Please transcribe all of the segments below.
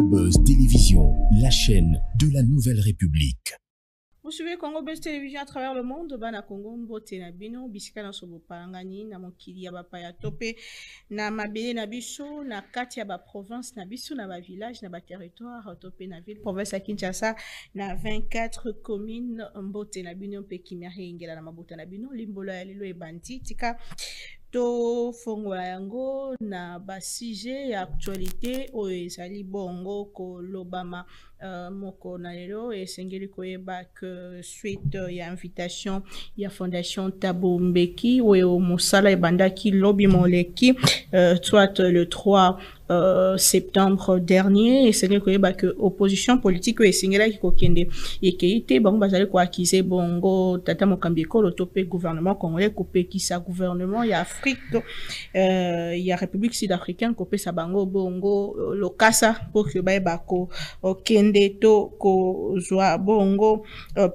Buzz Télévision, la chaîne de la Nouvelle République. Vous suivez Congo Buzz Télévision à travers le monde. Bana Congo mbote na bino bisika na sobo parangani na mokili ya bapaya tope na mabele na biso na kati ya ba province na biso na ba village na ba territoire tope na ville province ya Kinshasa na 24 communes mbote na bino pe kimia ingela na mabota na bino limbolo ya lelo ebandi tika to fongola yango na ba sujet ya actualité oyo ezali bongo ko lobama moko na lelo esengeli koyeba que suite ya invitation ya fondation Thabo Mbeki oyo mosala ebandaki lobi moleki soit le 3 septembre dernier esengeli koyeba que opposition politique esengeli kokende ekeite bango bazali ko accuser bongo tata mokambi ekolo to pe gouvernement congolais kopekisa gouvernement ya Afrique ya République sud-africaine kopesa bango bongo lokasa pour que ba ko kende to ko zwa bongo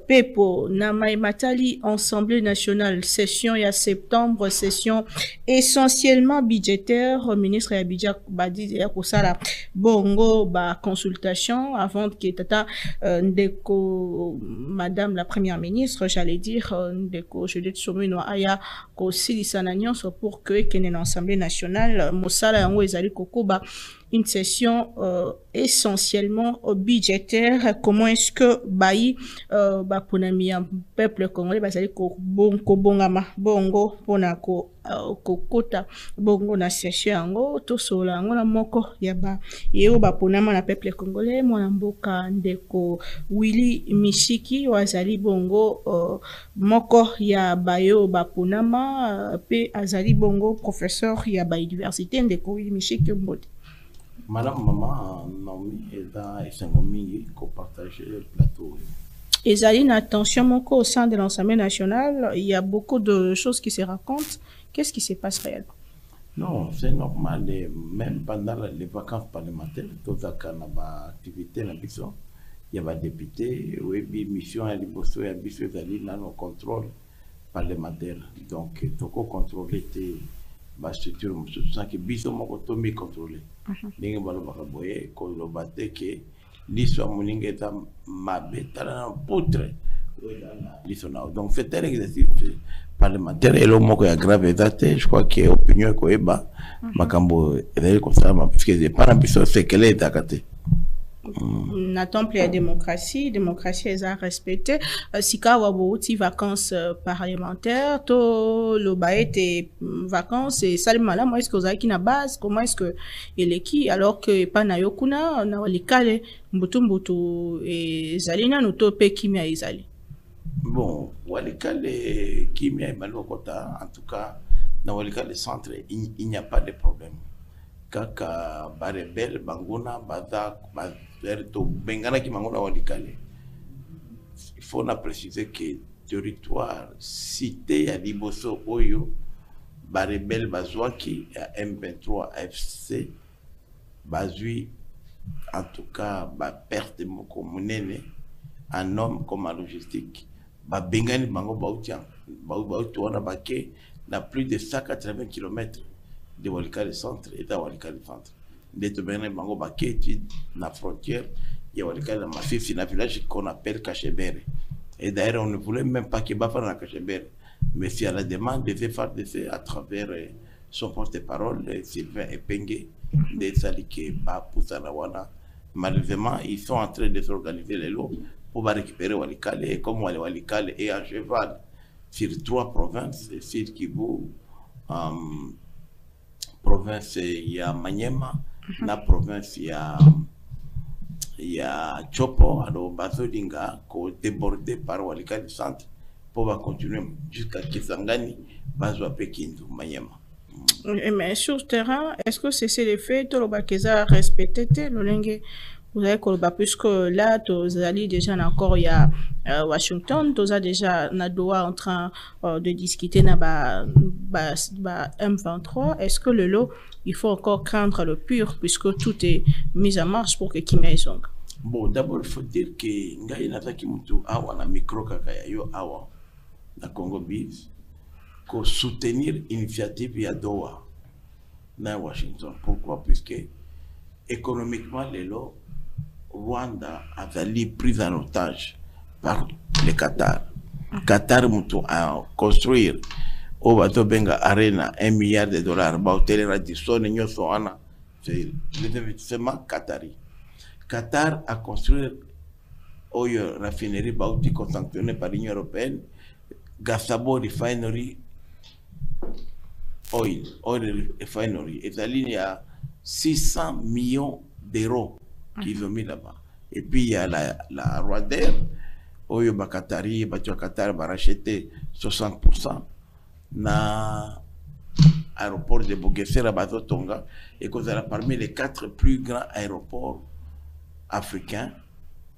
pepo na matali Assemblée nationale session ya septembre session essentiellement budgétaire ministre ya budget badi ya kosala bongo ba consultation avant que tata ndeko madame la première ministre j'allais dire ndeko Juliette Somino aya ko silisa na nyonso pour que kene na Assemblée nationale mosala yango ezali kokoba une session essentiellement budgétaire. Comment est-ce que bayi baponami peuple congolais bazali ko bongama bongo pona ko kokota bongo na session yango to sola yango na moko ya ba yeo baponama na peuple congolais mwana mboka ndeko Willy Mishiki wazali bongo moko ya bayo baponama pe azali bongo professeur ya ba université ndeko Willy Mishiki mbote. Madame Maman Naomi Eda Esengomingi ko partager le plateau. Et Zaline, attention mon au sein de l'Assemblée nationale, il y a beaucoup de choses qui se racontent. Qu'est-ce qui se passe réellement? Non, c'est normal. Même pendant les vacances parlementaires, tout ça quand on a activité la mission, il y a des députés, oui, mission à l'Ibosso et à Bissou Zaline dans le contrôle parlementaire. Donc, tout contrôler la structure, c'est que Bissou m'a contrôlé. Ninge baloba boye ko lobate ke liso muninge ta mabeta na poutre liso na donc c'est un exercice parlementaire et le moko ya grave date je crois que opinion ko eba makambo ele ko ça parce que pas la biso c'est qu'elle est takate. N'attend plus la démocratie est à respecter. Si quand on a vacances parlementaires, to le bail et vacances et salement là, moi est-ce que vous avez qui na base, comment est-ce que il est qui alors que pas na yokuna na walikale mbutu et zalina no to pe kimia izali. Bon, walikale kimia malokota en tout cas na walikale centre il n'y a pas de problème. Kaka barebel banguna baza to bengana ki mangona walikale. Il faut préciser que territoire cité à Liboso Oyo barebel bazwaki à M23 FC bazui en tout cas ba perte de moko munene en homme comme en logistique ba bengani bango bautia bauti wana baké na plus de 180 km de Walikale centre et de Walikale centre. De Tobene Bango Baketi, la frontière, il y a Walikale Mafifi, un village qu'on appelle Kachebere. Et d'ailleurs, on ne voulait même pas qu'il batte dans Kachebere. Mais si à la demande des FARDC à travers son porte-parole, Sylvain Epenge, des Salike, Poussanawana, malheureusement, ils sont en train de s'organiser les lots pour récupérer Walikale. Et comme Walikale est à cheval sur 3 provinces, sur Kivu, province il y a Maniema, la province il y a Chopo, alors Bazodinga, qui est débordé par Walikale centre pour continuer jusqu'à Kisangani, Bazwa Pekindu, Maniema. Mais sur le terrain, est-ce que c'est le fait que le respecté le lingue? Vous avez puisque là, vous allez déjà encore il y a Washington, vous avez déjà Nadoa en train de discuter na M23. Est-ce que le lot, il faut encore craindre le pur puisque tout est mis en marche pour que Kimia Isong? Bon, d'abord il faut dire que Ngai Nataki Mutu awa na micro kaka yo awa na Congo Biz ko soutenir l'initiative ya Doha na Washington. Pourquoi? Puisque économiquement les lots Rwanda a été prise en otage par le Qatar. Qatar a construit au bateau Benga Arena $1 milliard. Hôtel Radisson, c'est l'investissement qatari. Qatar a construit une raffinerie sanctionnée par l'Union européenne, Gasabo Refinery Oil Refinery. Et ça, il y a 600 millions d'euros qu'ils ont mis là-bas. Et puis il y a la Rwandair, Oyo Bakatari, Batua Qatar va racheter 60% na aéroport de Bugesera Bato Tonga, et qu'on a parmi les 4 plus grands aéroports africains,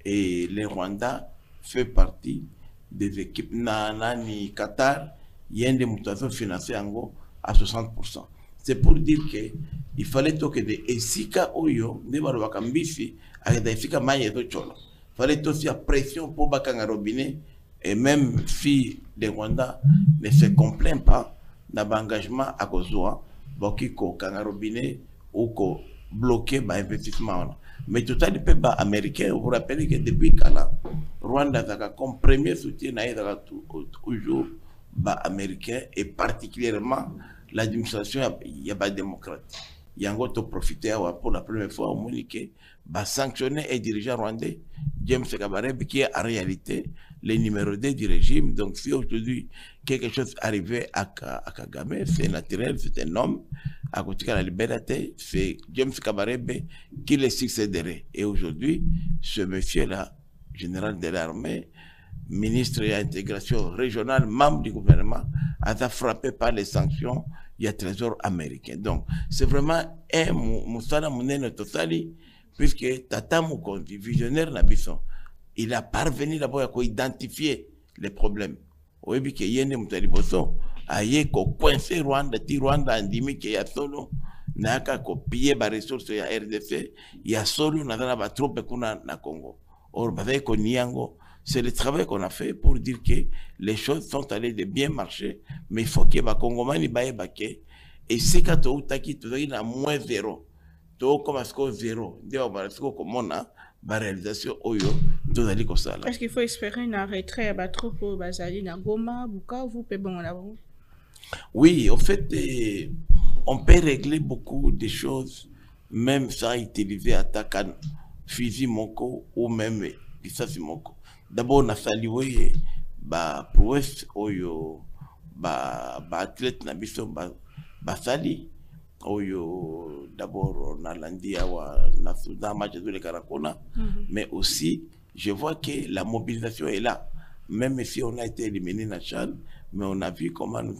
et le Rwanda fait partie des équipes ni Qatar, il y a des mutations financées en gros à 60%. C'est pour dire que il fallait que des Esika Oyo, des Barwakambisi, avec des Esika Maye de Cholo. Il fallait aussi la pression pour Bakanga Robinet, et même si les Rwandais ne se complaignent pas d'engagement à Kozoa, Bokiko Kangarobinet ou ko bloquer l'investissement. Mais tout à l'heure, les Américains, vous vous rappelez que depuis Kala, Rwanda a comme premier soutien toujours américain, et particulièrement l'administration démocrate. Il y a encore profité pour la première fois au Monique, sanctionner un dirigeant rwandais, James Kabarebe, qui est en réalité le numéro 2 du régime. Donc si aujourd'hui quelque chose arrivait à Kagame, c'est naturel, c'est un homme, à côté de la liberté, c'est James Kabarebe qui le succéderait. Et aujourd'hui, ce monsieur-là, général de l'armée, ministre de l'intégration régionale, membre du gouvernement, a été frappé par les sanctions du trésor américain. Donc, c'est vraiment un Moussala Mounene Tosali, puisque Tata Moukondi, visionnaire Nabisson, il a parvenu d'abord à identifier les problèmes. Oui, puis qu'il y a des Moutalibosso, aïe, qu'on coincé Rwanda, Rwanda, Andimi, qu'il y a solo, Naka, qu'on pille les ressources de la RDC, il y a solo, n'a pas trop na Congo. Or, c'est le travail qu'on a fait pour dire que les choses sont allées de bien marcher, mais il faut que les Congomani baye baké, et c'est quand tu as qui tu as moins zéro, tu as comme à zéro, tu as comme on a la réalisation oyo, tu as dit comme ça. Est-ce qu'il faut espérer un retrait à battre pour Bazali, na Goma, Bukavu, Pebon là? Oui, en fait, on peut régler beaucoup de choses, même sans utiliser attaque Fizi Moko ou même Bissasi Moko. D'abord, on a salué la prouesse oyo athlète Nabiso Basali. D'abord, on a l'Andia na Soudan, match de le Karakona. Mais aussi, je vois que la mobilisation est là. Même si on a été éliminé dans Tchad, mais on a vu comment nous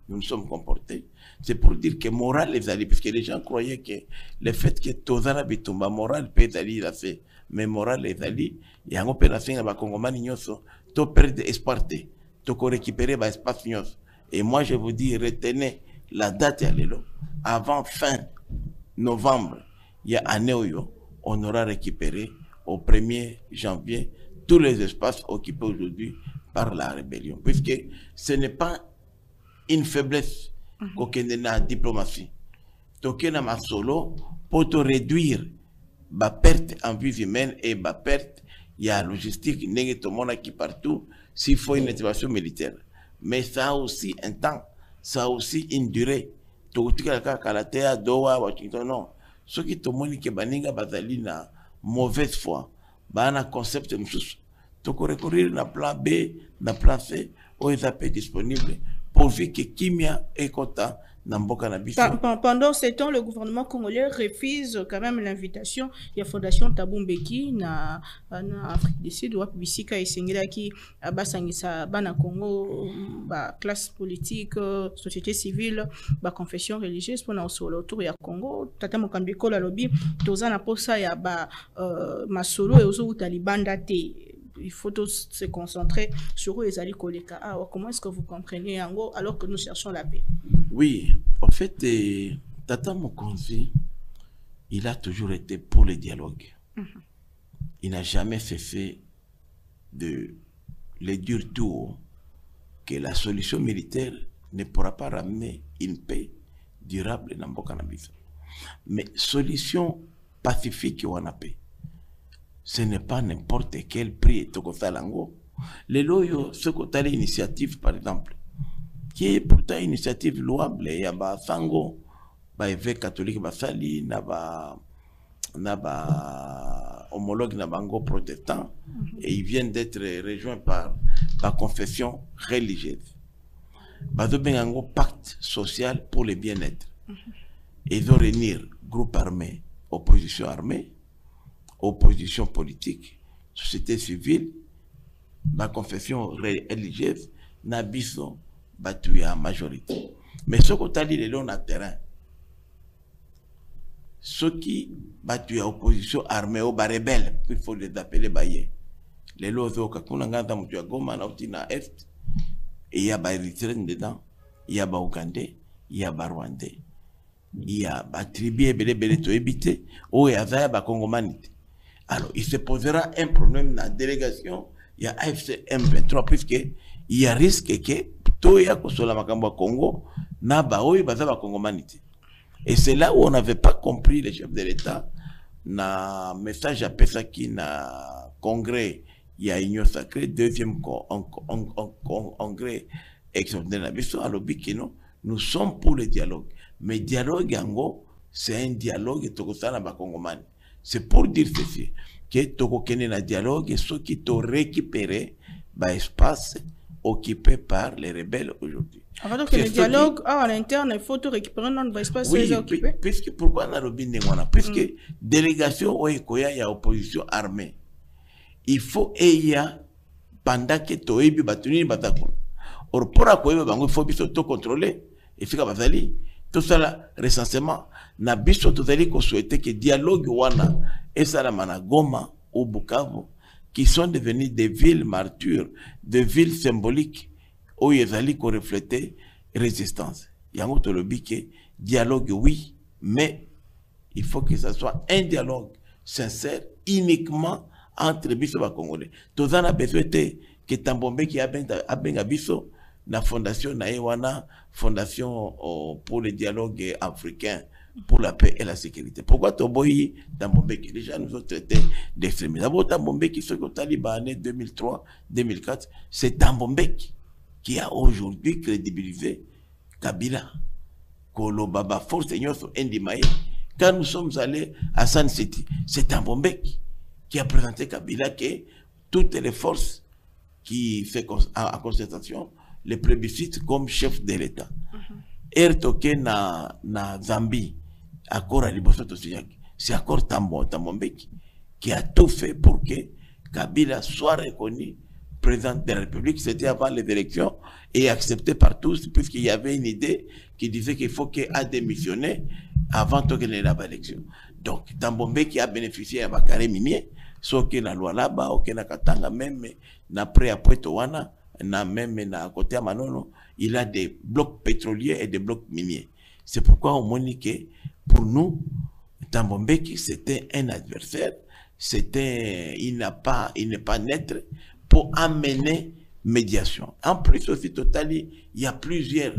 nous sommes comportés. C'est pour dire que moral les alliés, parce que les gens croyaient que le fait que Tozana Bitumba moral peut aller, il a fait. Mais moral les alliés, il y a un opération à la Congomani Nyoso, tu perds espoir, tu récupérer l'espace Nyoso. Et moi, je vous dis, retenez la date à l'élo. Avant fin novembre, il y a un Néoyo, on aura récupéré au 1er janvier tous les espaces occupés aujourd'hui par la rébellion. Puisque ce n'est pas une faiblesse qu'aucune de la diplomatie. Toké na solo pour te réduire la perte en vie humaine et la perte, il y a la logistique, il y a tout le monde qui partout, s'il faut une intervention militaire. Mais ça a aussi un temps, ça a aussi une durée. Tout le monde Doha, Washington, non. Ce qui tout le monde qui baninga bazali na mauvaise foi, un concept de tous. Tu peux recourir na plan B, na plan C, où ils sont disponibles pourvu que Kimia et Kota pendant ce temps, le gouvernement congolais refuse quand même l'invitation. Il y a Fondation Tabumbeki na Afrique du Sud, Bisika et Sengela qui basangisa bana Congo, classe politique, société civile, confession religieuse pour nous sur autour ya Congo. Tata Mokambiko la lobby, toza na posa ya masolo et ozo talibanda te. Il faut tous se concentrer sur les alliés Koleka. Comment est-ce que vous comprenez en gros alors que nous cherchons la paix? Oui, en fait, Tata Mokonzi, il a toujours été pour le dialogue. Il n'a jamais cessé de le dire tout haut que la solution militaire ne pourra pas ramener une paix durable dans Bokanabisa. Mais solution pacifique ou en paix. ce n'est pas n'importe quel prix Tokosalango. Les loyaux, ce qu'on a l'initiative, par exemple, qui est pourtant une initiative louable, il y a Sango, évêque catholique Basali, homologue Nabango protestant, et ils viennent d'être rejoints par la confession religieuse. Bazobengango pacte social pour le bien-être. Ils ont réunir groupe armé, opposition armée, opposition politique, société civile, la confession religieuse, Nabiso, Batuya majorité. Mais ce qu'on a dit, les longs à terrain, ceux qui Batuya opposition armée ou rebelle, il faut les appeler Baye. Les lots au Kakunanga, Mutua Goma, Nautina Est, et il y a Baïritrène dedans, il y a Baoukandé, il y a Barwandé, il y a Batribi, Bele to éviter, ou il y a Zaya Bakongomanité. Alors, il se posera un problème dans la délégation, il y a AFC M23, puisqu'il y a risque que tout y a que sur la Makambo Congo, n'a pas eu Bazaba Congomanité. Et c'est là où on n'avait pas compris les chefs de l'État, na message à Pesaki, na congrès, il y a Union Sacrée, deuxième congrès extraordinaire, nous sommes pour le dialogue. Mais dialogue, c'est un dialogue, c'est pour dire ceci, que Togo Kene na dialogue, ceux qui t'ont récupéré, l'espace occupé par les rebelles aujourd'hui. Alors que le dialogue, à l'interne, il faut tout récupérer dans l'espace occupé. Puisque, pourquoi on a robin puisque délégation Oekoya, il y a opposition armée. Il faut pendant que Toebi Batuni Batakon. Or, pour accueillir, il faut tout contrôler. Et fait que tout ça, recensement, na biso totali qu'on souhaitait que dialogue wana et Salamana Goma ou Bukavu, qui sont devenus des villes martyrs, des villes symboliques, où ils allaient refléter résistance. Il y a un autre lobby qui dialogue, oui, mais il faut que ce soit un dialogue sincère, uniquement entre biso et Congolais. Tout ça, on a besoin que Tambombe qui a bien biso, la fondation Naïwana, fondation pour le dialogue africain, pour la paix et la sécurité. Pourquoi Toboyi Tambombe déjà nous ont traités d'extrémistes? D'abord Tambombe qui se talibanais 2003-2004, c'est Tambombe qui a aujourd'hui crédibilisé Kabila. Kolo Baba Force Nyoso Ndimaye. Quand nous sommes allés à San City, c'est Tambombe qui a présenté Kabila que toutes les forces qui fait à concertation les plébiscites comme chef de l'État. Ertoke na Zambie, accord à Libosoto Signaki, c'est accord Tambombe qui a tout fait pour que Kabila soit reconnu président de la République. C'était avant les élections et accepté par tous, puisqu'il y avait une idée qui disait qu'il faut qu'il a démissionné avant qu'il ait l'élection. Donc, Tambombe qui a bénéficié à Bakare Minier, sauf qu'il y a la loi là-bas, ou qu'il y a Katanga même, après Towana, même à côté à Manono, il a des blocs pétroliers et des blocs miniers. C'est pourquoi on m'a dit que pour nous, Tambombe, c'était un adversaire, il n'est pas net pour amener médiation. En plus aussi, il y a plusieurs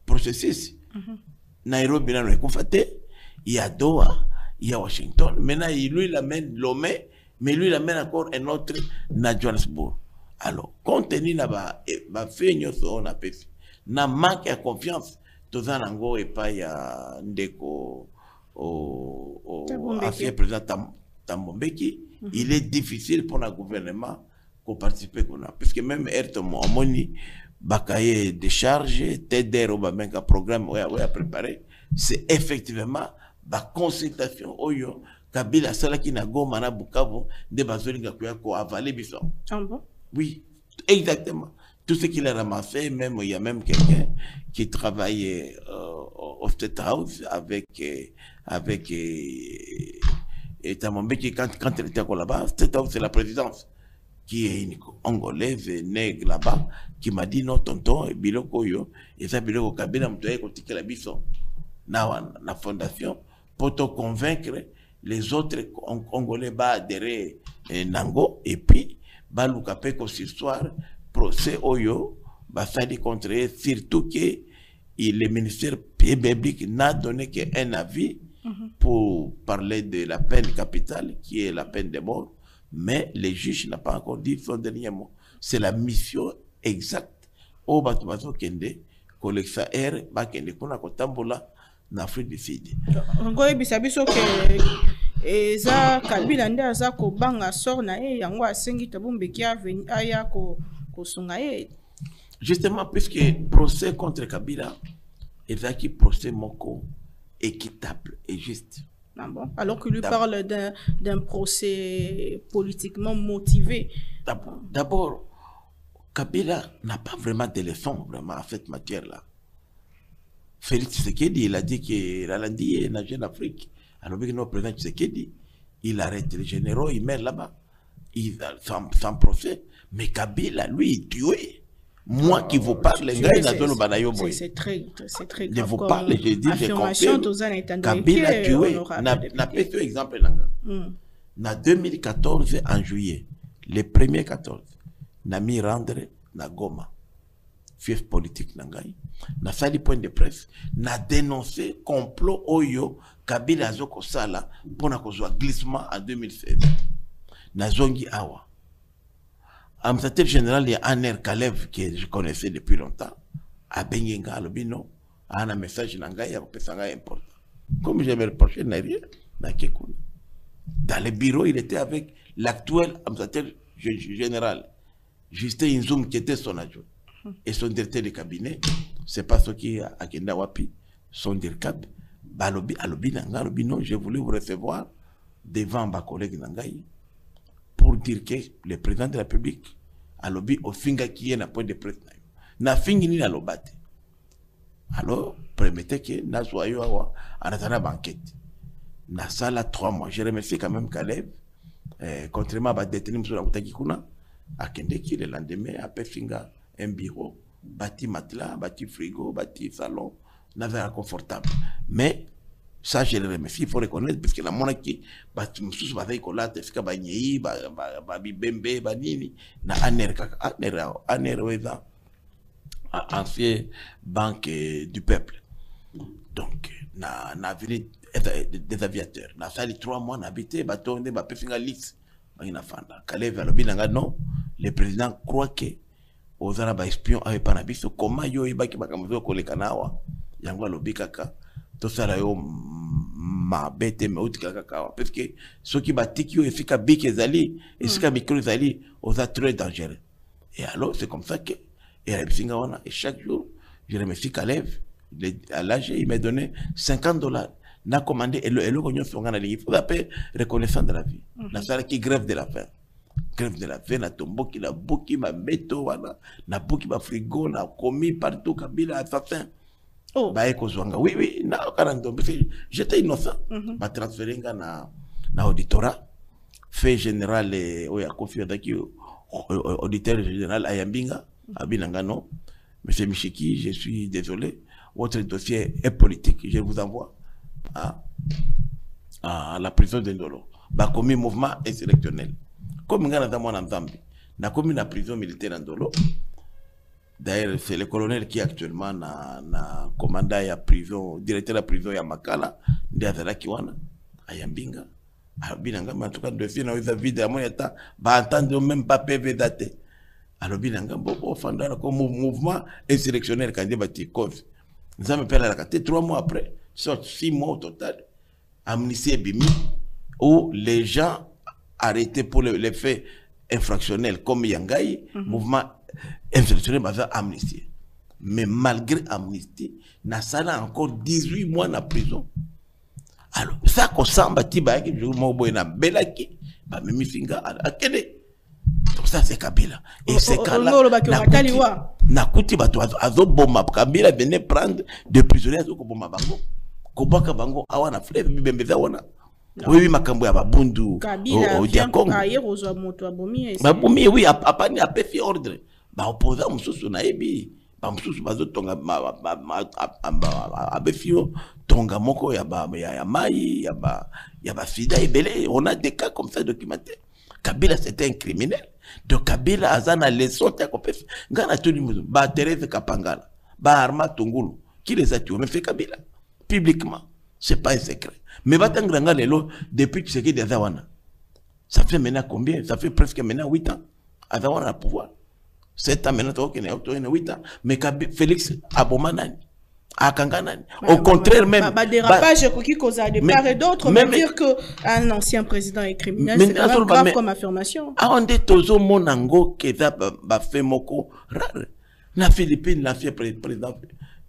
processus. Nairobi, il y a Doha, il y a Washington. Maintenant, lui, il amène Lomé, mais lui, il amène encore un autre à Johannesburg. Alors, compte tenu de na manque de confiance, tout ça et pas y a Ndeko ancien président Tambombeki, il est difficile pour le gouvernement de participer. Puisque même Ertomo Amoni, Bakaye de charge, TDR ou un programme à préparer, c'est effectivement la consultation Oyo, Kabila Salaki na Goma na Bukavu, de Bazolinga Kuyako avalé Bisson. Ah bon? Oui, exactement. Tout ce qu'il a ramassé, même il y a même quelqu'un qui travaillait au State House avec Tambombe qui quand il était là-bas, State House c'est la présidence qui est une Angolaise nègre là-bas qui m'a dit non tonton biloko yo et ça biloko Kabila mtoye kotika la biso na la fondation pour te convaincre les autres Congolais ba adhérer Nango et puis ba lukape ko histoire procès oyo ba sali contre surtout que le ministère public n'a donné qu'un avis pour parler de la peine capitale, qui est la peine de mort, mais les juges n'ont pas encore dit son dernier mot. C'est la mission exacte au Batubazo Kende, Koleksa R, Bakende, Kuna Kotambola, en Afrique du Sud. Ngoye bisabiso ke eza Kabila nde aza ko banga sort na ye yango asengi tabumbe ki aveni aya ko sunga ye. Justement, puisque procès contre Kabila est un procès moko équitable et juste. Ah bon? Alors qu'il lui parle d'un procès politiquement motivé. D'abord, Kabila n'a pas vraiment de leçons vraiment à cette matière-là. Félix Tshisekedi, il a dit qu'il a dit en Jeune Afrique. Alors, le président Tshisekedi, il arrête les généraux, il met là-bas, sans procès. Mais Kabila, lui, il tué. Moi qui vous parle, les gars, c'est très grave. Je vous parle, je dis, je confirme. Kabila tué. N'a pas fait exemple. En 2014, en juillet, le 1er 14, n'a mis rendre na Goma. Fief politique nangai. Na sali point de presse. Na dénoncé complot Oyo Kabila Zoko Sala pour na kozwa glissement en 2016. Na zongi awa. Administrateur général, il y a Aner Kalev que je connaissais depuis longtemps. A Bengenga Albino, a un message nangai à Pesanga important. Comme je me reproché, n'a rien. Dans le bureau, il était avec l'actuel administrateur général, Justin Inzoum, qui était son adjoint. Et son directeur de cabinet, c'est pas ce qui a Kenda Wapi, son directeur, Alobi non, j'ai voulu vous recevoir devant ma collègue Nangaï pour dire que le président de la République, Alobi, au finga qui est un point de presse, n'a fini ni l'alobate. Alors, permettez que nous soyons en attendant banquette. Na sala 3 mois. Je remercie quand même Caleb, contrairement à la détenue sur la Outakikuna, à Kendeki le lendemain, à Pefinga, un bureau, bâti matelas, bâti frigo, bâti salon, n'avait confortable. Mais ça, je le remercie, il faut reconnaître, parce que la monarchie, bâti moussous, bâti colate, fika bagnéi, babi bembe, banini, na aner weza, ancien banque du peuple. Donc, na avenue des aviateurs. Na sali 3 mois, na habité, bateau, na pefinga lisse, na fanda. Kalev alobi nanga non, le président croit que aux arabes espions avec Panabiso, comment yo ibaki bakamuzo kolekanawa, yango alobi kaka, to sala yo ma bete me uti kaka, parce que ceux qui battent yo efika bik ezali, efika micro ezali, aux a très dangereux. Et alors c'est comme ça que et chaque jour, je remercie Kalev, à l'âge, il m'a donné $50. N'a commandé et le cognon son gana il faut appeler reconnaissant de la vie. La salle qui grève de la faim. Grève de la faim, na tombo qui la bouki ma méto wana, na bouki ma frigo, na commis partout Kabila assassin. Oh. Ba eko zwanga. Oui, na karando j'étais innocent. Ba transférer na auditorat. Fait général oya Kofi Adaki auditeur général Ayambinga, Abinanga non. Monsieur Michiki, je suis désolé. Votre dossier est politique, je vous envoie à la prison de Ndolo. Bah, commis mouvement insurrectionnel. Comme on a dans Zambie, na commis la prison militaire Ndolo. D'ailleurs, c'est le colonel qui est actuellement na commandant ya prison, directeur de la prison ya Makala, Ndiazala Kiwana, Ayambinga. Abinanga, mais en tout cas, dossier na vide à mon état, bah, entendre même pas PV daté. Alors, Binanga, bon, fondant comme mouvement insurrectionnel quand il bâti cause. Nous avons fait la carte 3 mois après, soit 6 mois au total, amnistie et bimi, où les gens arrêtés pour les faits infractionnels comme Yangaï, mouvement insurrectionnel basé amnistie. Mais malgré amnistie, Nassala a encore 18 mois en prison. Alors, ça, qu'on s'en bâtit, je vous m'envoie na belaki, bah, Mimi Finga, à Kede. Donc ça, c'est Kabila. Et c'est Kabila. Nakuti bato azo bomba Kabila venait prendre des prisonniers azo bomba bango. Kobaka bango awana fleuve bibembeza wana. Oui makambo ya babundu au diakong. Ayer ozo moto abomi. Babomi oui apani apefi ordre. Ba opposant mususu na ebi. Ba mususu bazo tonga abefio tonga moko ya mai ya ba sida ebele. On a des cas comme ça documentés. Kabila c'était un criminel. Donc Kabila azana leçon ta kopef. Ngana tuni muzu ba Thérèse Kapangala, ba Arma Tungulu qui les a tués mais fait Kabila publiquement. C'est pas un secret. Mais Batanganga Lelo, depuis que c'est qui des Azawana. Ça fait maintenant combien? Ça fait presque maintenant 8 ans. Azawana a le pouvoir. 7 ans maintenant, il y a 8 ans. Mais Félix Abomanani. Au contraire même. Dérapage qui cause de part et d'autre, mais dire qu'un ancien président est criminel, c'est quand même grave comme affirmation. On dit toujours monango qui a fait moko rare. Na Philippines, l'ancien président,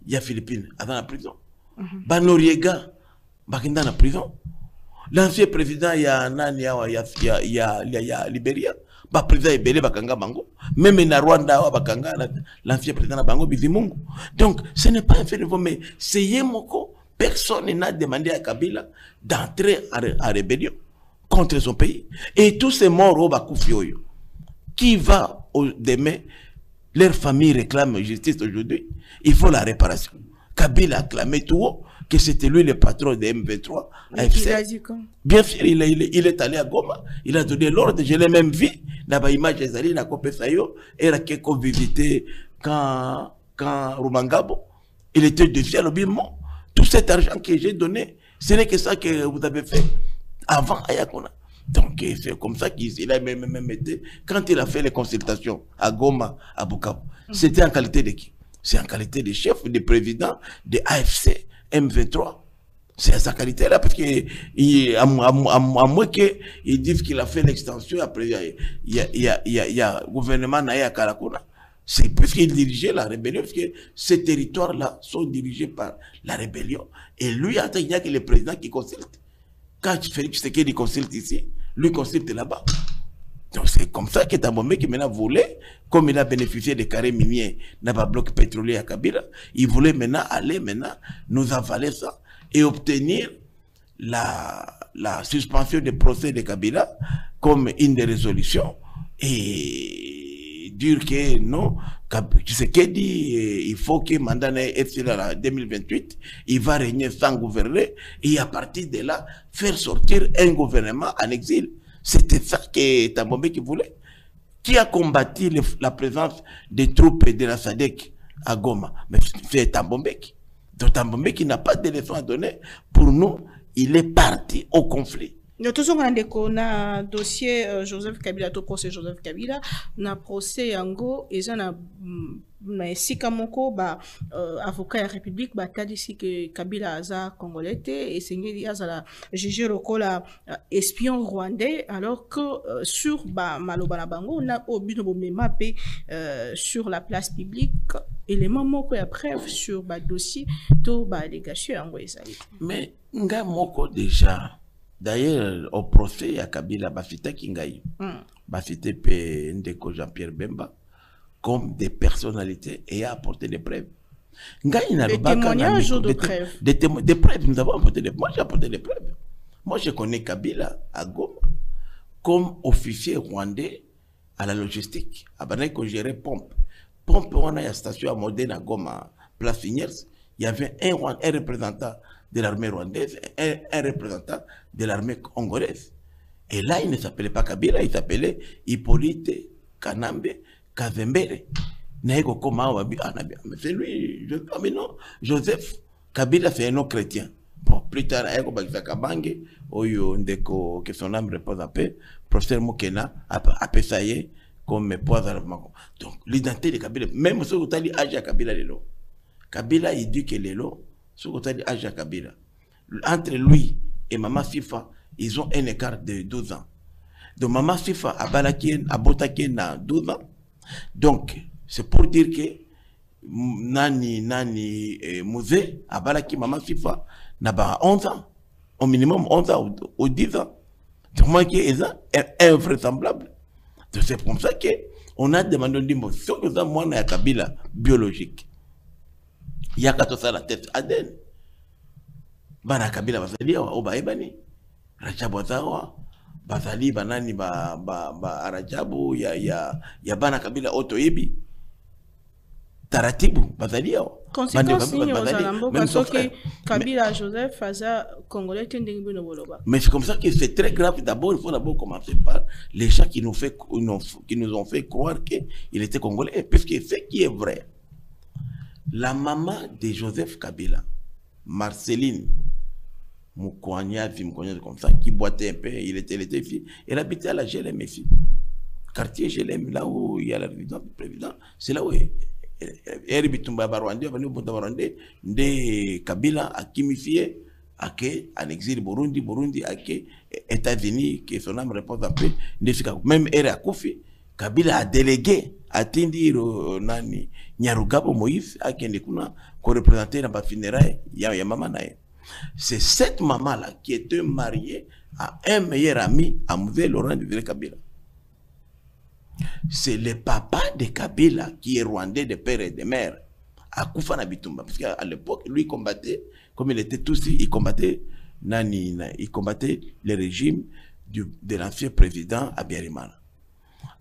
il y a Philippines, dans la prison. Banoriega, Bakinda dans la prison. L'ancien président, il y a Libéria. Le président est belé Bakanga Bango. Même en Rwanda, l'ancien président Bango Bizimungu. Donc, ce n'est pas un fait nouveau, mais c'est Yemoko. Personne n'a demandé à Kabila d'entrer en rébellion contre son pays. Et tous ces morts au Bakufioyo, qui va demain, leur famille réclame justice aujourd'hui, il faut la réparation. Kabila a clamé tout haut que c'était lui le patron de M23. Il a dit quoi? Bien sûr, il est allé à Goma, il a donné l'ordre, je l'ai même vu, dans l'image des alliés, dans Kopesayo, et il a visité quand Rumangabo, il était dessus à l'obéiment. Tout cet argent que j'ai donné, ce n'est que ça que vous avez fait avant Ayakona. Donc, c'est comme ça qu'il a même été, quand il a fait les consultations à Goma, à Bukavu, c'était en qualité de qui? C'est en qualité de chef, de président de AFC M23. C'est à sa qualité-là, parce qu'à moins qu'ils disent qu'il a fait l'extension, après, il y a gouvernement Naya Karakuna. C'est puisqu'il dirigeait la rébellion, parce que ces territoires-là sont dirigés par la rébellion. Et lui, il n'y a que le président qui consulte. Quand Félix Tshisekedi consulte ici, lui consulte là-bas. Donc c'est comme ça que Tambombe qui maintenant voulait, comme il a bénéficié des carrés miniers dans le bloc pétrolier à Kabila, il voulait maintenant aller nous avaler ça et obtenir la suspension des procès de Kabila comme une des résolutions et dire que non, Tshisekedi, il faut que mandat en 2028, il va régner sans gouverner et à partir de là, faire sortir un gouvernement en exil. C'était ça que Tambombe qui voulait. Qui a combattu la présence des troupes de la SADC à Goma? Mais c'est Tambombe. Donc Tambombe qui n'a pas de leçon à donner. Pour nous, il est parti au conflit. Nous avons un dossier Joseph Kabila, tout procès Joseph Kabila, na procès Yango, et ça na sikamoko avocat de la République t'a dit que Kabila aza congolais et c'est la jugé lokola espion rwandais alors que sur maloba bango on a obino mappé sur la place publique élément moko ya preuve sur dossier to allégation yango ezali. Mais nga moko déjà d'ailleurs, au procès à Kabila, Bafita Kingaï, Bafita Ndeko Jean-Pierre Bemba, comme des personnalités ayant apporté des preuves. Des témoignages ou de preuves? Des preuves, nous avons apporté des preuves. Moi, j'ai apporté des preuves. Moi, je connais Kabila à Goma comme officier rwandais à la logistique. À Banaï, qu'on gérait Pompe. Pompe, on a une station à Modène à Goma, Place Finiers. Il y avait un représentant de l'armée rwandaise, un représentant de l'armée congolaise. Et là, il ne s'appelait pas Kabila, il s'appelait Hippolyte Kanambe Kazembere. C'est lui, mais non, Joseph Kabila, c'est un nom chrétien. Bon, plus tard, que son âme repose en paix, professeur Mokena a pessaillé comme poids. Donc, l'identité de Kabila, même si vous avez âge à Kabila, Kabila, il dit que Lelo, Kabila. Entre lui et Maman Sifa, ils ont un écart de 12 ans. Donc Maman Sifa a Botake na 12 ans. Donc, c'est pour dire que Nani Mouzé a Balaki Maman Sifa n'a 11 ans. Au minimum 11 ans ou 10 ans. Donc moi qui est invraisemblable. Donc c'est comme ça qu'on a demandé de si on a moins à Kabila biologique. Il y a qu'à ça la tête Aden. Bana Kabila bazali au baebani. Rajabu zawa. Bazali banani Rajabu ya bana Kabila otoyebi. Taratibu bazali au. Conséquence ni aux parce que Kabila Joseph Faza congolais tending bino boloba. Mais c'est comme ça que c'est très grave. D'abord, il faut d'abord commencer par les gens qui nous ont fait croire qu'il était congolais. Puisque ce qui est vrai. La maman de Joseph Kabila, Marceline Moukouania, comme ça, qui boitait un peu, il était fille. Elle habitait à la GLM, fille. Quartier GLM, là où il y a la résidence du président, c'est là où elle bitumba Barwande, venu au Barwande, de Kabila, à Kimifie, à en exil Burundi, à États-Unis, que son âme repose un peu, même elle a Kofi, Kabila a délégué, a Tindi, Nani, Nyarugabo Moïse, à Kendekuna, qu'on représentait dans la funéraille, il y a maman. C'est cette maman-là qui était mariée à un meilleur ami à Mouvé Laurent de Kabila. C'est le papa de Kabila qui est rwandais de père et de mère à Koufana Bitumba. Parce qu'à l'époque, lui combattait, comme il était tous, il combattait le régime de l'ancien président Abiyarimana.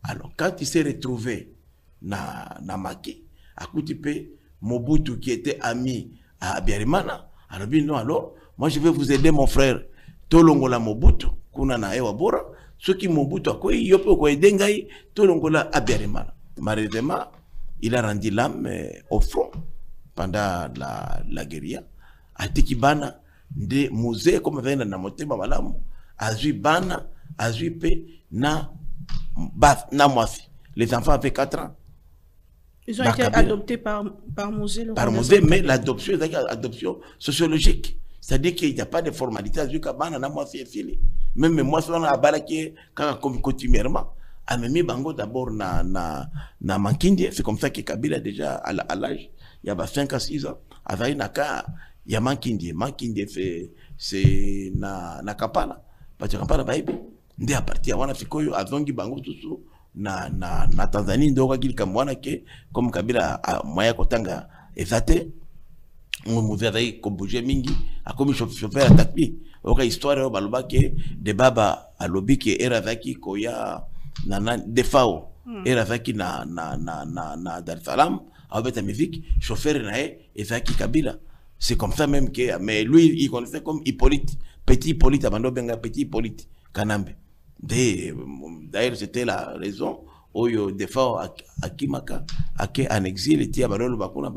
Alors, quand il s'est retrouvé dans Maki, à Koutipe, Mobutu qui était ami à Abiyarimana, alors, non, alors, moi je vais vous aider, mon frère. Tolongola Mobutu, Kunana Ewa Bora, ceux qui Mobutu, Yopo Dengai, Tolongola Abiyarimana. Malheureusement, il a rendu l'âme au front pendant la guérilla. A Tikibana, de musée, comme vient dans Motema Malamu, Azui Bana, Azui Pe, na Moafi. Les enfants avaient 4 ans. Ils ont été adoptés par Mosé. Par Mosé, mais l'adoption est une adoption sociologique. C'est-à-dire qu'il n'y a pas de formalité. Même moi, je suis continuellement. Amemi Bango d'abord na Mankindie. C'est comme ça que Kabila déjà à l'âge, il y a 5 à 6 ans. Avec Naka, il y a Mankindie. Mankindie, c'est na Kapana. Parce que Kapana, il y a parti à Wanafikoyo, à Zongi Bango, tout ça. Na Tanzanie ndoka kili kamwana ke comme Kabila moya kotanga ezate muzai ko bouger mingi akomi chauffeur attaqué oka histoire baloba ke de baba alobi ke era zaki koya na defao era zaki na Dar es Salaam avec musique chauffeur nae ezaki Kabila. C'est comme ça même que mais lui il connaissait comme Hippolyte, petit Hippolyte abando benga petit Hippolyte Kanambe. D'ailleurs, c'était la raison où il des fois à Kimaka, en exil, il y a des bakuna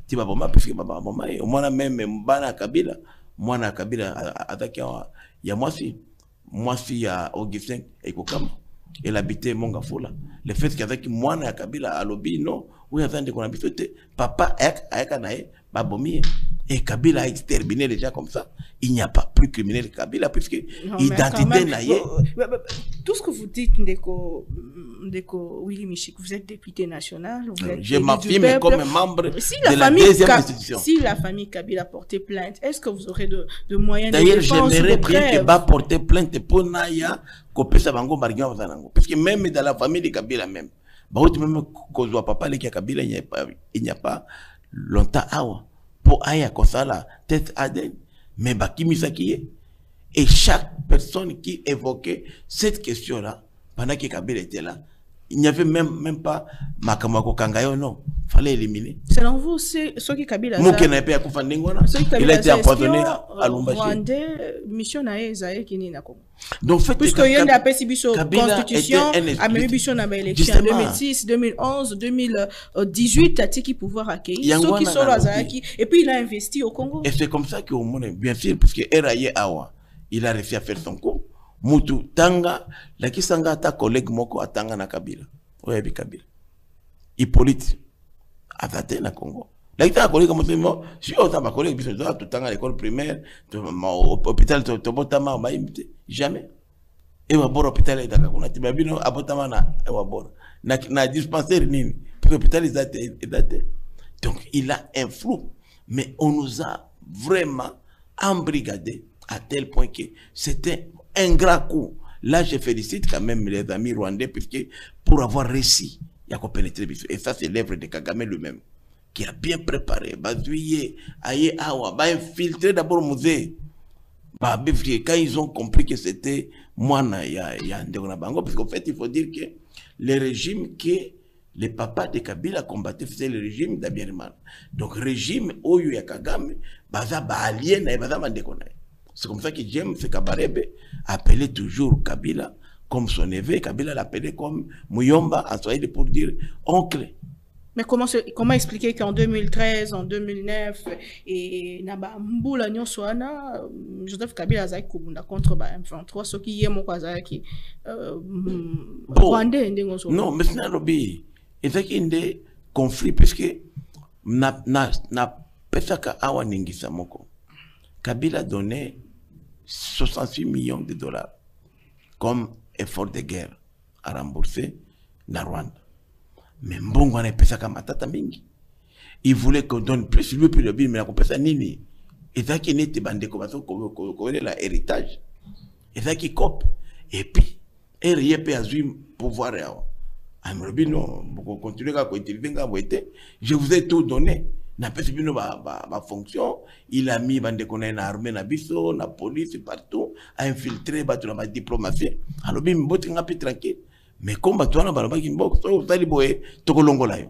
tiba bomba puisque baba bomba au moins même mbana Kabila, moi na Kabila attaqué il y a moi si à Augustin et Kokama, il habitait Mongafula. Le fait qu'avec moi na Kabila à lobby non, où il y avait des qu'on habitait papa avec anae babomi. Et Kabila a exterminé déjà comme ça. Il n'y a pas plus criminel que Kabila, puisque identité naïe. Tout ce que vous dites, Ndeko Willy Michik, vous êtes député national. Je m'affirme comme membre de la deuxième institution. Si la famille Kabila portait plainte, est-ce que vous aurez de moyens de défense? D'ailleurs, j'aimerais bien que va porter plainte pour Naya, parce que même dans la famille de Kabila même, même qu'on ne voit pas parler qu'il Kabila, il n'y a pas longtemps. Pour aya kosala tête aden mais bakimisa qui est et chaque personne qui évoquait cette question là pendant que Kabila était là, il n'y avait même pas Makamako Kangayo, non, fallait éliminer. Selon vous, c'est ce qui Kabila il a été empoisonné à Lumbashi. Mission nae qui ni na Congo. Donc fait puisque il y a une constitution a même mission na élection 2006, 2011, 2018 a qui pouvoir accueillir ceux qui sont Azaki et puis il a investi au Congo. Et c'est comme ça que au monde bien sûr parce que Eraye Awa, il a réussi à faire son coup. Mutu tanga la kisanga ta collègue moko atanga na Kabila. Oyebi Kabila. Hippolyte atate na Congo. La kita collègue mo si on ta collègue biso tout tanga à l'école primaire, hôpital to botama ba imite jamais. Et wa bora hôpital ida kuna tibabino abotama na e wa bora. Na dispensaire nini? Parce que hôpital est. Donc il a un flou, mais on nous a vraiment embrigadé à tel point que c'était un grand coup. Là, je félicite quand même les amis rwandais puisque pour avoir réussi, il y a pénétré. Et ça, c'est l'œuvre de Kagame lui-même qui a bien préparé. Bazuye, Aye Awa, infiltré d'abord le musée. Quand ils ont compris que c'était moi, il y a un Bango, parce qu'en fait, il faut dire que le régime que les papas de Kabila combattaient, c'était le régime d'Abiyarimana. Donc, régime où il y a Kagame, baza ba alien, baza mandekona. C'est comme ça que James Kabarebe appelait toujours Kabila comme son neveu. Kabila l'appelait comme Muyomba en Swahili pour dire oncle. Mais comment expliquer qu'en 2013, en 2009, et Naba Mboula Nyoswana, Joseph Kabila Azaki Kubunda contre M23, ce qui est mon Azaki Rwandais. Non, mais c'est un lobby. Et c'est qu'il y a des conflits, puisque na pesaka awa ningisa moko. Kabila donné 68 millions de dollars comme effort de guerre à rembourser na Rwanda. Mais mbongo wana pesaka matata mingi. Il voulait qu'on donne plus, lui puis le bill, mais la compesa nini. Et ça qui n'était bandé comme ça, qu'on la héritage. Et ça qui copie. Et puis, il peut avoir pouvoir. Je non, pour continuer à utiliser, je vous ai tout donné. Na pesi bino ma fonction, il a mis bande qu'on a une armée na biso, na police partout, a infiltré la diplomatie. Alors bim botti nga pi tranquille. Mais comme batouana balaba ki mbok, so tali boye tokolongola yo.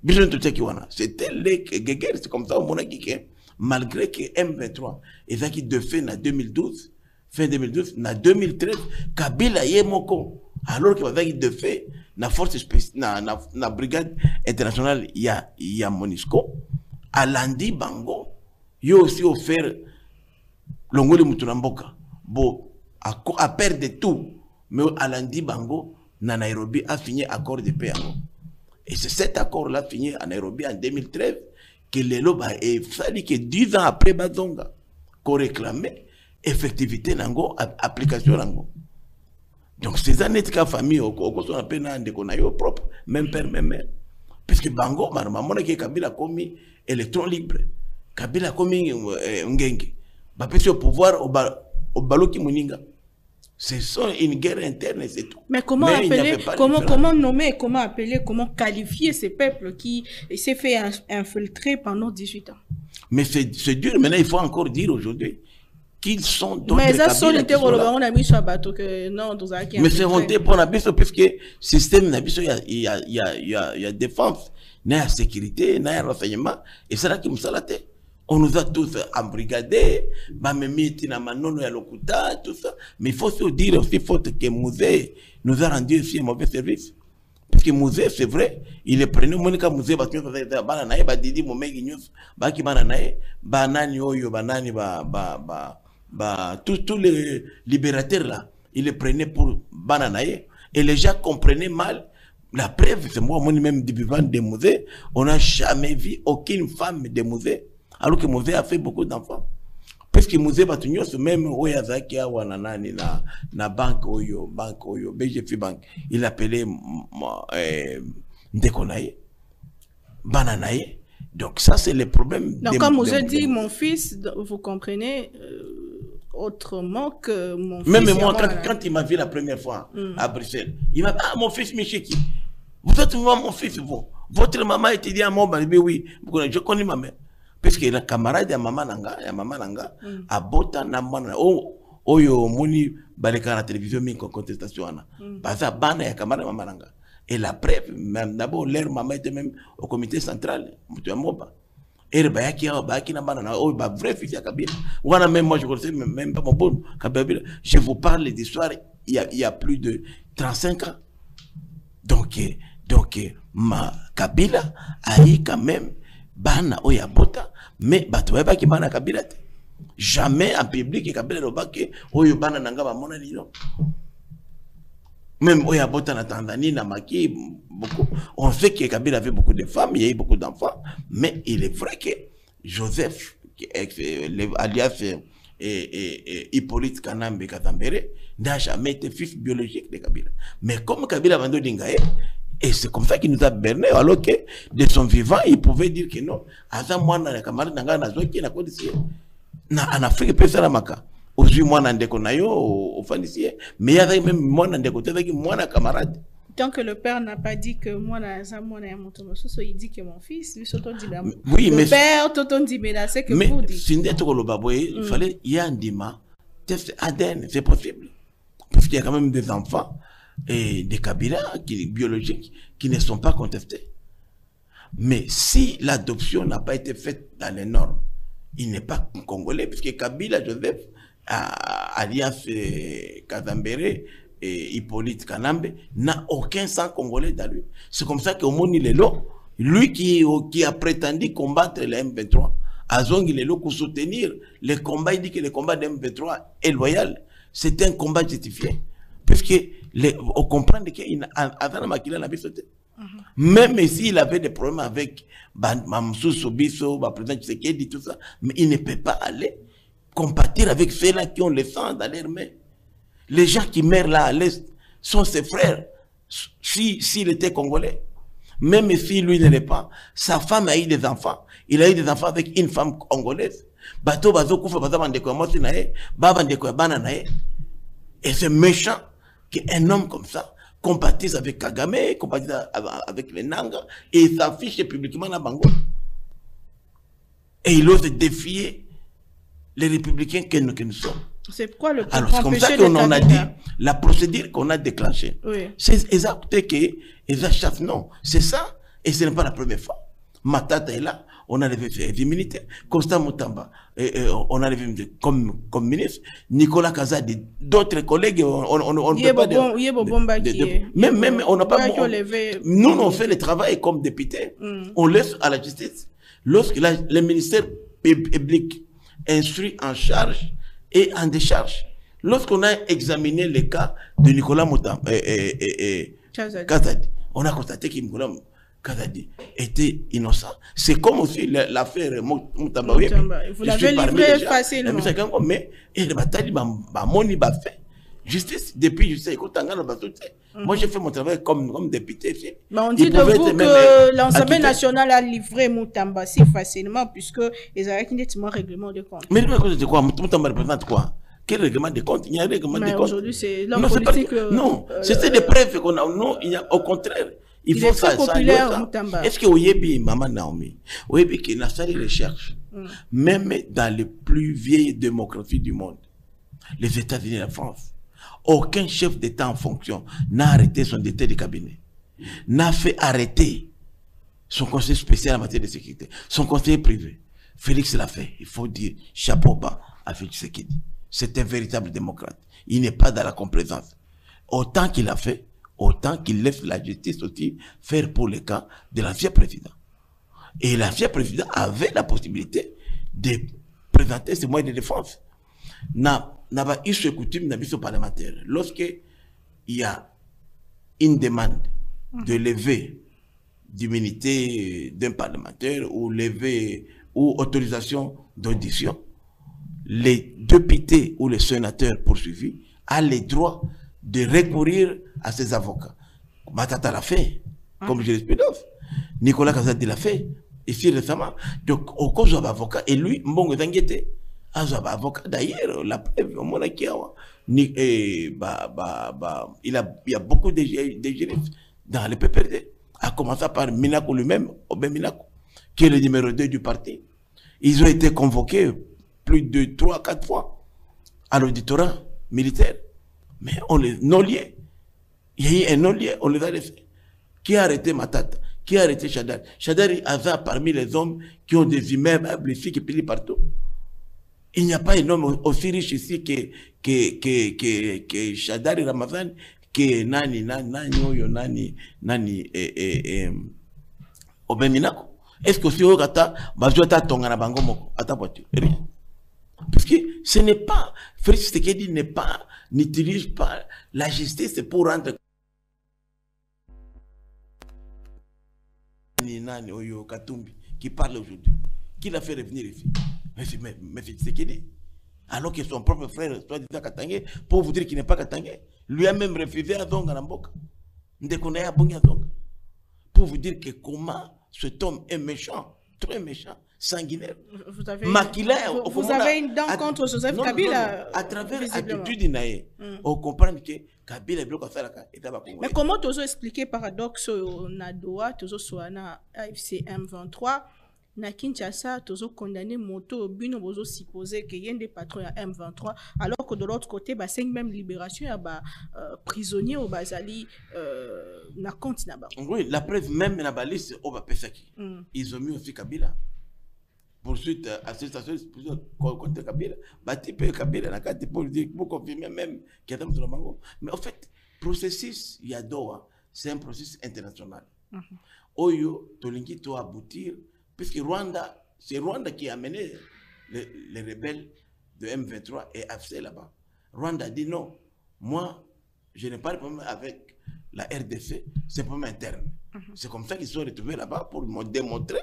Biso to teki wana. C'était les guerres, c'est comme ça au monaki que malgré que M23 et ça qui de fait na 2012, fin 2012, na 2013, Kabila yemoko. Alors que va de fait na force spéciale na brigade internationale il y a Monisco à Landi Bango yo aussi offert longoli mutunamboka bo à perdre tout mais à Landi Bango na Nairobi a signé accord de paix et c'est cet accord là signé à Nairobi en 2013 que les loba et fallu que 10 ans après Bazonga qu'on réclamait effectivité nango application nango. Donc, ces années de famille, on a peine de connaître propre, même père, même mère. Puisque Bango, maman, Kabila a commis électron libre. Kabila a commis ngenge. Bah, puis au pouvoir, au baloki muninga. C'est une guerre interne, c'est tout. Mais comment appeler, comment nommer, comment appeler, comment qualifier ces peuples qui s'est fait infiltrer pendant 18 ans? Mais c'est dur, maintenant il faut encore dire aujourd'hui. Qu'ils sont d'autres mais ça sont les on a mis sur bateau que non mais c'est honte pour la biso parce que système na biso il y a défense na sécurité na renseignement et c'est là qui me salate on nous a tous embrigadés ba memiti na manono ya lokuta tout ça mais il faut se dire aussi faute que musée nous a rendu aussi un mauvais service parce que musée c'est vrai il est preneur monika musée ba tu bana na ba didi momengi news ba ki bana na ba nani oyo ba nani tous les libérateurs là, ils les prenaient pour bananaï et les gens comprenaient mal. La preuve, c'est moi même du vivant des musées, on n'a jamais vu aucune femme des musées, alors que le musée a fait beaucoup d'enfants. Parce que le musée c'est même Oyazaki Wananani na banque Oyo, BGF Bank, il appelait Ndekonaï, Bananaï. Donc ça, c'est le problème. Donc comme vous avez dit, mon fils, vous comprenez autrement que mon fils. Même moi, quand il m'a vu la première fois à Bruxelles, il m'a dit, ah, mon fils Micheki, vous êtes mon fils, vous. Votre maman était dit à mon bébé, oui, je connais ma mère. Parce que la camarade de maman Nanga, a bota na mana, oh yo, moni, baleka na télévision, mi contestation, baza bana ya camarade de maman Nanga. Et la preuve, même d'abord, leur maman était même au comité central, et le Bayaki na banana, oh, bah, vrai fils à Kabila. Ou même moi, je connaissais même pas mon bon Kabila. Je vous parle d'histoire, il y a plus de 35 ans. Donc, ma Kabila a eu quand même, bana, oya bota, mais, bah, tu vois pas qui bana Kabila. Jamais en public, Kabila no bake, oyo bana nanga ba mona lino. Même oya bota na Tanzanie, na Maki, beaucoup. On sait que Kabila avait beaucoup de femmes, il y a eu beaucoup d'enfants, mais il est vrai que Joseph, alias Hippolyte Kanambe Katambere, n'a jamais été fils biologique de Kabila. Mais comme Kabila Vando Dingaye, et c'est comme ça qu'il nous a berné, alors que de son vivant, il pouvait dire que non, Aza Mwana, la camarade Nanga, na Zoki, na Kodisiye, en Afrique, personne n'a pas. Aujourd'hui, moi, n'andeko na yo, au fanisier. Mais il y avait même moi, n'andeko, t'avais moi, na camarade. Tant que le père n'a pas dit que moi, il dit que mon fils, oui, mais le père, Toton dit, mais là, c'est que vous dites. Il fallait, il y a un dima, test ADN, c'est possible. Parce qu'il y a quand même des enfants et des Kabila biologiques qui ne sont pas contestés. Mais si l'adoption n'a pas été faite dans les normes, il n'est pas congolais, puisque Kabila Joseph, alias Kazambere et Hippolyte Kanambe, n'a aucun sang congolais dans lui. C'est comme ça qu'au monde il est là, Lui qui a prétendu combattre le M23, Azong il est là pour soutenir le combat. Il dit que le combat de M23 est loyal. C'est un combat justifié. Parce que on comprend qu'il même s'il avait des problèmes avec Mamsou Sobiso, président Tshisekedi, tout ça, mais il ne peut pas aller compatir avec ceux-là qui ont le sang dans leurs mains. Les gens qui meurent là à l'Est sont ses frères, s'il était congolais. Même si lui ne l'est pas, sa femme a eu des enfants. Il a eu des enfants avec une femme congolaise. Et c'est méchant qu'un homme comme ça compatisse avec Kagame, compatisse avec les Nanga, et il s'affiche publiquement à Bango. Et il ose défier les républicains que nous sommes. C'est quoi le problème? Alors, c'est comme ça qu'on en a dit, la procédure qu'on a déclenchée. Oui. C'est exact que les chasse, non. C'est ça, et ce n'est pas la première fois. Matata est là, on a levé des militaires. Constant Moutamba, on a levé comme ministre. Nicolas Kazadi, d'autres collègues, on ne peut pas dire. Même, on n'a pas. Nous, on fait le travail comme député. On laisse à la justice. Lorsque le ministère public instruit en charge et en décharge. Lorsqu'on a examiné le cas de Nicolas Moutamba Kazadi, on a constaté que Nicolas Kazadi était innocent. C'est comme aussi l'affaire Moutamba. Vous l'avez livré facilement. Mais la bataille, bah fait. Justice, depuis, je sais, moi j'ai fait mon travail comme député. Mais on dit de vous que l'Assemblée nationale a livré Moutamba si facilement, puisque ils avaient un règlement de compte. Mais le quoi Moutamba représente quoi? Quel règlement de compte? Il y a un règlement de compte. Aujourd'hui, c'est l'homme politique. Non, c'était des preuves qu'on a. Non, il y a au contraire. Il faut ça. Est-ce que Oyebi, Maman Naomi, Oyebi qui n'a pas de recherche, même dans les plus vieilles démocraties du monde, les États-Unis et la France, aucun chef d'État en fonction n'a arrêté son directeur de cabinet, n'a fait arrêter son conseiller spécial en matière de sécurité, son conseiller privé. Félix l'a fait. Il faut dire chapeau bas à Félix Tshisekedi. C'est un véritable démocrate. Il n'est pas dans la complaisance. Autant qu'il a fait, autant qu'il laisse la justice aussi faire pour le cas de l'ancien président. Et l'ancien président avait la possibilité de présenter ses moyens de défense. N'a pas eu ce coutume dans le parlementaire. Lorsqu'il y a une demande de lever d'immunité d'un parlementaire ou lever ou autorisation d'audition, les députés ou les sénateurs poursuivis ont le droit de recourir à ses avocats. Matata l'a fait, comme je l'explique. Nicolas Kazadi l'a fait, ici récemment. Donc, au cause de l'avocat, et lui, Mbongo Zanguete, avocat d'ailleurs, la preuve, il y a beaucoup de juristes dans le PPRD, à commencer par Minako lui-même, Obé Minako, qui est le numéro 2 du parti. Ils ont été convoqués plus de 3-4 fois à l'auditorat militaire. Mais on les non-liés. Il y a eu un non-lié, on les a laissés. Qui a arrêté Matata? Qui a arrêté Chadar? Chadar est hasard parmi les hommes qui ont des immeubles ici qui pillent partout. Il n'y a pas un homme aussi riche ici que Chadar et Ramazan, que Nani Obeminako. Est-ce que si on a Bazota Tongana Bangomoko, à ta voiture? Rien. Parce que ce n'est pas, Félix Tshisekedi n'utilise pas la justice pour rendre Nani Oyo Katumbi, qui parle aujourd'hui, qui l'a fait revenir ici. Mais Tshisekedi, alors que son propre frère, soit disant Katangé, pour vous dire qu'il n'est pas Katangé, lui a même refusé à Zonga Namboka. Pour vous dire que comment cet homme est méchant, très méchant, sanguinaire, maquillaire. Vous avez une dent contre Joseph Kabila. À travers l'attitude, on comprend que Kabila est bloqué. Mais comment tu as expliqué paradoxe au Nadoa, tu as AFC M23, na Kinshasa, tu as condamné Moto, Bino, tu as supposé qu'il y a des patrons à M23, alors que de l'autre côté, il y a même libération, il y a prisonniers au Bazali, na compte naba. Oui, la preuve même na balise au Bapesaki. Ils ont mis aussi Kabila. Poursuite, assistation contre Kabila. Batipe Kabila, na carte pour confirmer même qu'il y a dans le Mango. Mais en fait, processus Yadoa, c'est un processus international. Oyo, Tolingi doit aboutir, puisque Rwanda, c'est Rwanda qui a amené les rebelles de M23 et AFC là-bas. Rwanda a dit non, moi, je n'ai pas de problème avec la RDC, c'est un problème interne. C'est comme ça qu'ils sont retrouvés là-bas pour démontrer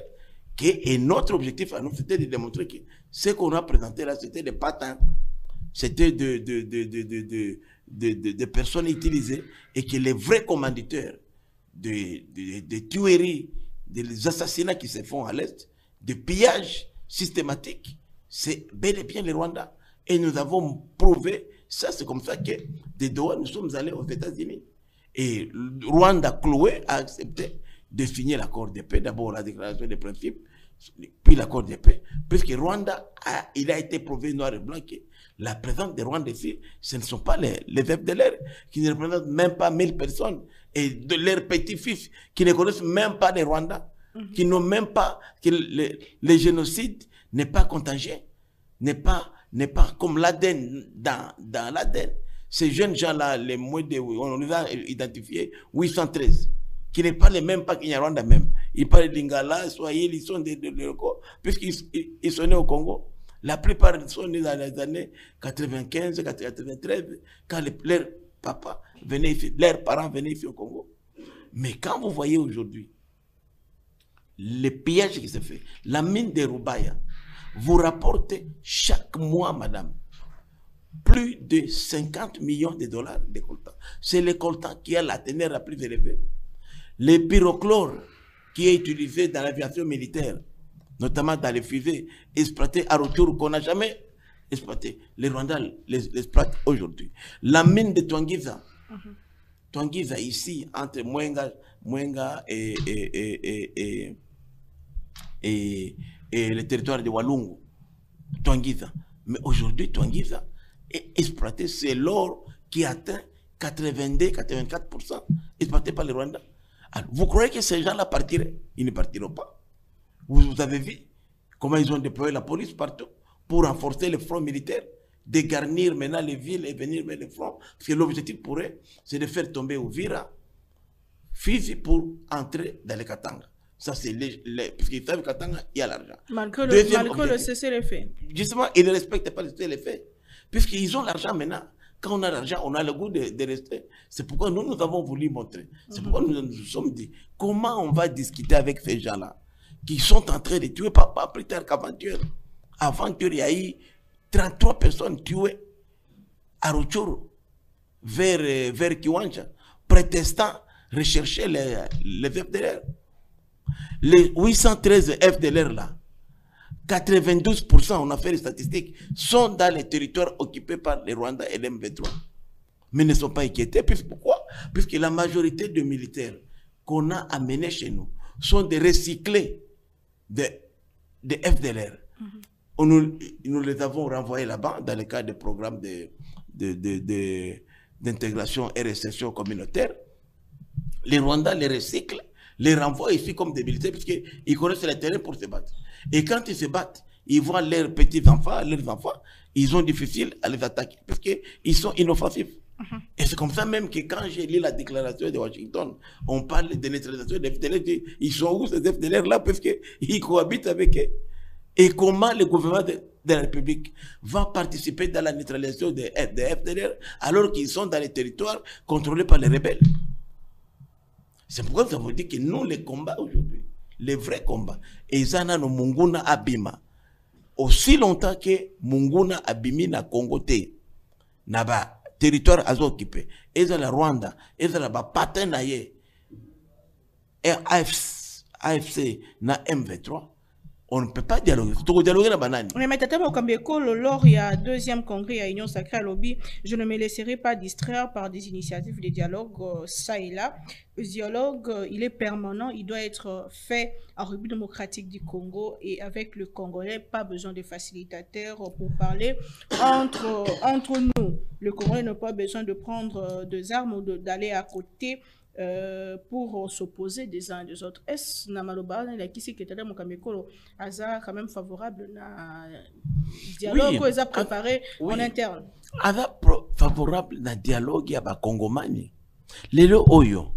que notre objectif à nous, c'était de démontrer que ce qu'on a présenté là, c'était des patins, c'était de personnes utilisées et que les vrais commanditeurs des tueries, des assassinats qui se font à l'Est, des pillages systématiques, c'est bel et bien les Rwandais. Et nous avons prouvé, ça c'est comme ça que de Doha, nous sommes allés aux États-Unis. Et Rwanda cloué a accepté de signer l'accord de paix, d'abord la déclaration des principes, puis l'accord de paix, puisque Rwanda, il a été prouvé noir et blanc que la présence des Rwandais ici, ce ne sont pas les FDLR, qui ne représentent même pas 1000 personnes, et de leurs petits-fils, qui ne connaissent même pas les Rwandais, qui n'ont même pas, que le génocide n'est pas contingent, n'est pas comme l'Aden dans l'Aden. Ces jeunes gens-là, les moins de, on les a identifiés, 813, qui ne parlent même pas qu'il y a Rwanda même. Ils parlent d'Ingala, Swahili, ils sont de locaux, puisqu'ils sont nés au Congo. La plupart sont nés dans les années 95, 93, quand leurs papas venaient ici, leurs parents venaient ici au Congo. Mais quand vous voyez aujourd'hui le pillage qui se fait, la mine de Rubaya, vous rapportez chaque mois, madame, plus de 50 millions de dollars de coltan. C'est le coltan qui a la teneur la plus élevée. Le pyrochlore qui est utilisé dans l'aviation militaire, notamment dans les fusées exploitées à retour qu'on n'a jamais exploité. Les Rwandais l'exploitent aujourd'hui. La mine de Twangiza, Twangiza ici, entre Mwenga et le territoire de Walungu, Twangiza. Mais aujourd'hui, Twangiza est exploité, c'est l'or qui atteint 82-84% exploité par les Rwandais. Alors, vous croyez que ces gens-là partiraient? Ils ne partiront pas. Vous avez vu comment ils ont déployé la police partout pour renforcer le front militaire, dégarnir maintenant les villes et venir vers le front. Parce que l'objectif pour eux, c'est de faire tomber Uvira, Fizi pour entrer dans les Katanga. Ça, c'est parce qu'ils savent que Katanga, il y a l'argent. Malgré le cessez-le-feu. Justement, ils ne respectent pas le cessez-le-feu. Puisqu'ils ont l'argent maintenant. Quand on a l'argent, on a le goût de rester. C'est pourquoi nous avons voulu montrer. C'est pourquoi nous nous sommes dit, comment on va discuter avec ces gens-là qui sont en train de tuer, pas plus tard qu'avant-hier. Avant-hier, il y a eu 33 personnes tuées à Rutshuru, vers Kiwanja, prétestant rechercher les FDLR. Les 813 FDLR là, 92%, on a fait les statistiques, sont dans les territoires occupés par les Rwandais et l'M23. Mais ne sont pas inquiétés. Pourquoi? Puisque la majorité des militaires qu'on a amenés chez nous sont des recyclés de FDLR. Nous les avons renvoyés là-bas dans le cadre des programmes d'intégration et réinsertion communautaire. Les Rwandais les recyclent, les renvoient ici comme des militaires puisqu'ils connaissent le terrain pour se battre. Et quand ils se battent, ils voient leurs petits-enfants, leurs enfants, ils ont difficile à les attaquer parce qu'ils sont inoffensifs. Et c'est comme ça même que quand j'ai lu la déclaration de Washington, on parle de neutralisation des FDLR, ils sont où ces FDLR là parce qu'ils cohabitent avec eux. Et comment le gouvernement de la République va participer dans la neutralisation des FDLR alors qu'ils sont dans les territoires contrôlés par les rebelles? C'est pourquoi nous avons dit que nous, les combats aujourd'hui, les vrais combats, et Zana no Munguna Abima, aussi longtemps que Munguna Abimi na Congo te, naba territoire azo occupé, et la Rwanda, et la patin na ye, et AFC na M23, on ne peut pas dialoguer. Mais lors il y a deuxième congrès à Union Sacrée à Lobby, je ne me laisserai pas distraire par des initiatives de dialogue ça et là. Le dialogue, il est permanent, il doit être fait en République démocratique du Congo et avec le Congolais, pas besoin de facilitateurs pour parler entre nous. Le Congolais n'a pas besoin de prendre des armes ou d'aller à côté pour s'opposer des uns des autres. Est-ce que qui c'est qui est quand même favorable à dialogue qu'ils ont préparé en interne? Favorable na dialogue ya ba Congomani. Lelo oyo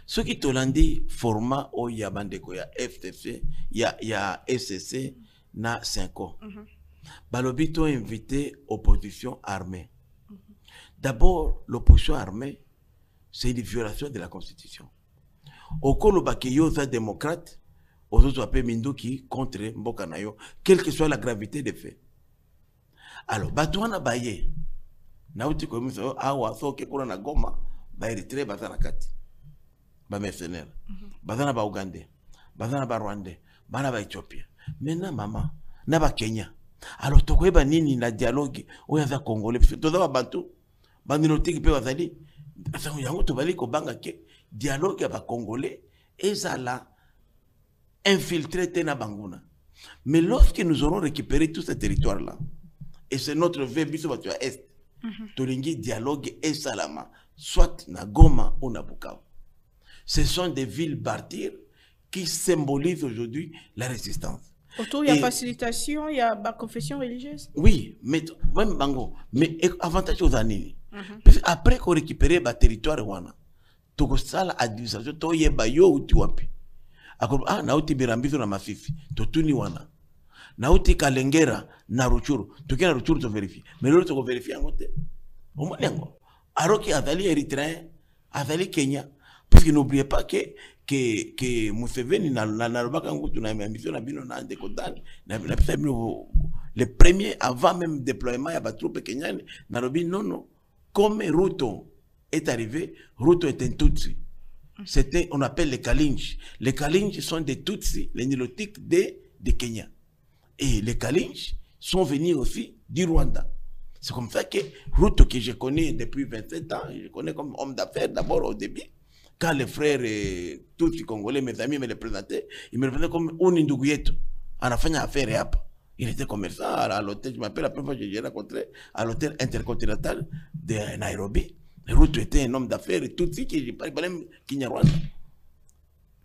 Ce qui te dit format au Yabandeko, il y a FTC, il y a SCC, na 5 ans. Balobito a invité opposition armée. D'abord, l'opposition armée, c'est une violation de la Constitution. Au Kolobakeyo, les démocrates, aux autres appelés Minduki contre Mbokanayo, quelle que soit la gravité des faits. Alors, Batouana Baye, Nauti Komiso, Awa, Soke, Kurana Goma, ba Eritrea, Bazana Kati, ba mercenaires, Bazana ba Ougandais, Bazana ba Rwandais, Bana ba Éthiopien. Maintenant, maman, Naba Kenya. Alors, tu as nini na dialogue, ou yaza Congolais, parce que tu as Bantu, Bandinotique peut wazali, yango tu vas ko banga ke dialogue ya ba Congolais, et ça là, infiltré Tena Banguna. Mais lorsque nous aurons récupéré tout ce territoire-là, et c'est notre vœu, biso à Est, Tolingi dialogue et Salama, soit na Goma ou na Bukavu. Ce sont des villes martyrs qui symbolisent aujourd'hui la résistance. Autour, il y a facilitation, il y a confession religieuse. Oui, mais même Bango, mais avantage aux années. Parce après qu'on récupère le territoire, tu as l'administration, tu as yo ou tu wapi. Ah, na uti birambizo na Masisi, tu tuni wana. Na uti Kalengera na Ruchuru, tu kena Ruchuru tu vérifies. Mais l'autre tu vérifies en côté. Au moins yango. Alors qu'il Azali Érythréen, Azali Kenya, parce que n'oubliez pas que Museveni na Nalobaka ngutu na mission na bino na Ndekotani, les premiers avant même déploiement ya ba troupes kenyanes, Nalobi non, comme Ruto est arrivé, Ruto est un Tutsi. C'était, on appelle les Kalinji. Les Kalinji sont des Tutsis, les Nilotiques de Kenya. Et les Kalinji sont venus aussi du Rwanda. C'est comme ça que Ruto, que je connais depuis 27 ans, je connais comme homme d'affaires d'abord au début. Quand les frères Tutsis congolais, mes amis, me les présentaient, ils me présentaient comme un Indouguyeto. On a fait une affaire et après. Il était commerçant à l'hôtel, je m'appelle la première fois que j'ai rencontré à l'hôtel intercontinental de Nairobi. Ruto était un homme d'affaires et tout ce qui parlait même Kinyarwanda.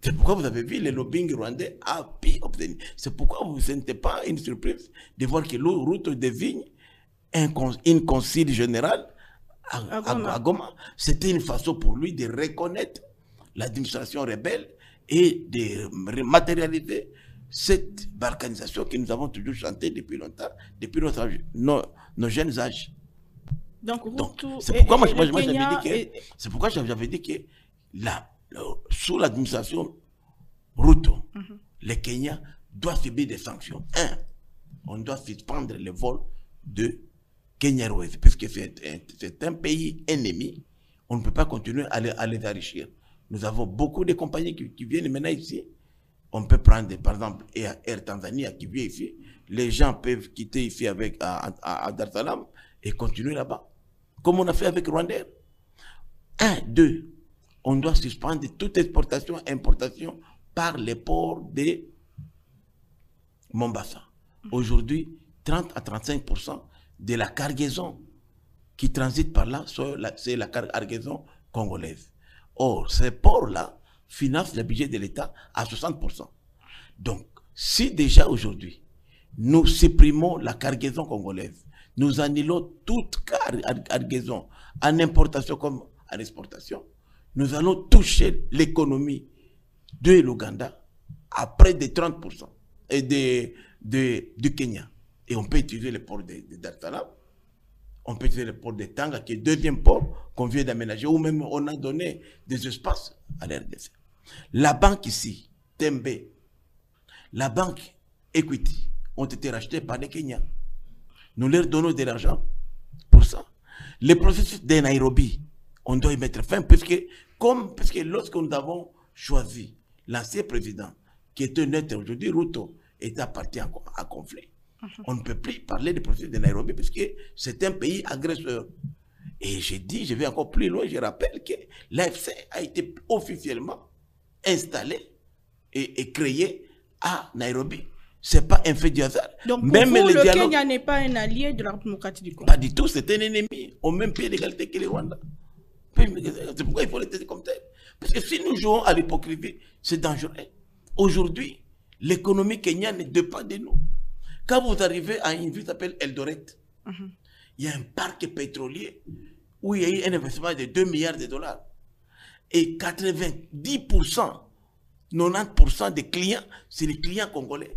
C'est pourquoi vous avez vu le lobbying rwandais a pu obtenir. C'est pourquoi vous ne sentez pas une surprise de voir que Ruto désigne une concile générale à Goma. C'était une façon pour lui de reconnaître l'administration rebelle et de matérialiser cette balkanisation que nous avons toujours chantée depuis longtemps, depuis nos jeunes âges. Donc c'est pourquoi moi j'avais dit que sous l'administration Ruto, le Kenya doit subir des sanctions. On doit suspendre le vol de Kenya Airways, puisque c'est un pays ennemi. On ne peut pas continuer à les enrichir. Nous avons beaucoup de compagnies qui viennent maintenant ici. On peut prendre, par exemple, Air Tanzania qui vient ici. Les gens peuvent quitter ici à Dar es Salaam et continuer là-bas. Comme on a fait avec Rwanda. 2, on doit suspendre toute exportation et importation par les ports de Mombasa. Aujourd'hui, 30 à 35% de la cargaison qui transite par là, c'est la cargaison congolaise. Or, ces ports-là financent le budget de l'État à 60%. Donc, si déjà aujourd'hui, nous supprimons la cargaison congolaise, nous annulons toute cargaison en importation comme en exportation, nous allons toucher l'économie de l'Ouganda à près de 30% et du Kenya. Et on peut utiliser le port de Dar es Salaam, on peut utiliser le port de Tanga, qui est le deuxième port qu'on vient d'aménager, ou même on a donné des espaces à l'RDC. La banque ici, Tembe, la banque Equity, ont été rachetés par les Kenyans. Nous leur donnons de l'argent pour ça. Le processus de Nairobi, on doit y mettre fin, puisque lorsque nous avons choisi l'ancien président, qui était neutre aujourd'hui, Ruto, est parti en conflit. On ne peut plus parler du processus de Nairobi, puisque c'est un pays agresseur. Et j'ai dit, je vais encore plus loin, je rappelle que l'AFC a été officiellement installé et créé à Nairobi. Ce n'est pas un fait du hasard. Donc, pour même vous, le Kenya n'est pas un allié de la démocratie du Congo? Pas du tout, c'est un ennemi, au même pied d'égalité que le Rwanda. C'est pourquoi il faut le traiter comme tel. Parce que si nous jouons à l'hypocrisie, c'est dangereux. Aujourd'hui, l'économie kenyane ne dépend de nous. Quand vous arrivez à une ville qui s'appelle Eldoret, il y a un parc pétrolier où il y a eu un investissement de 2 milliards de dollars. Et 90%, 90% des clients, c'est les clients congolais.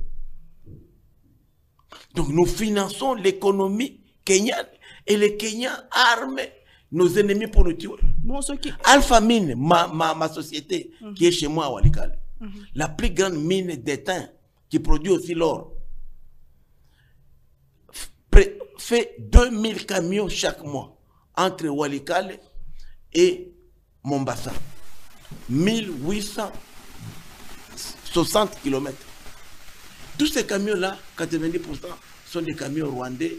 Donc nous finançons l'économie kenyane et les Kenyans arment nos ennemis pour nous tuer. Bon, Alpha Mine, ma société qui est chez moi à Walikale, la plus grande mine d'étain qui produit aussi l'or, fait 2000 camions chaque mois entre Walikale et Mombasa. 1860 km. Tous ces camions-là, 90% sont des camions rwandais,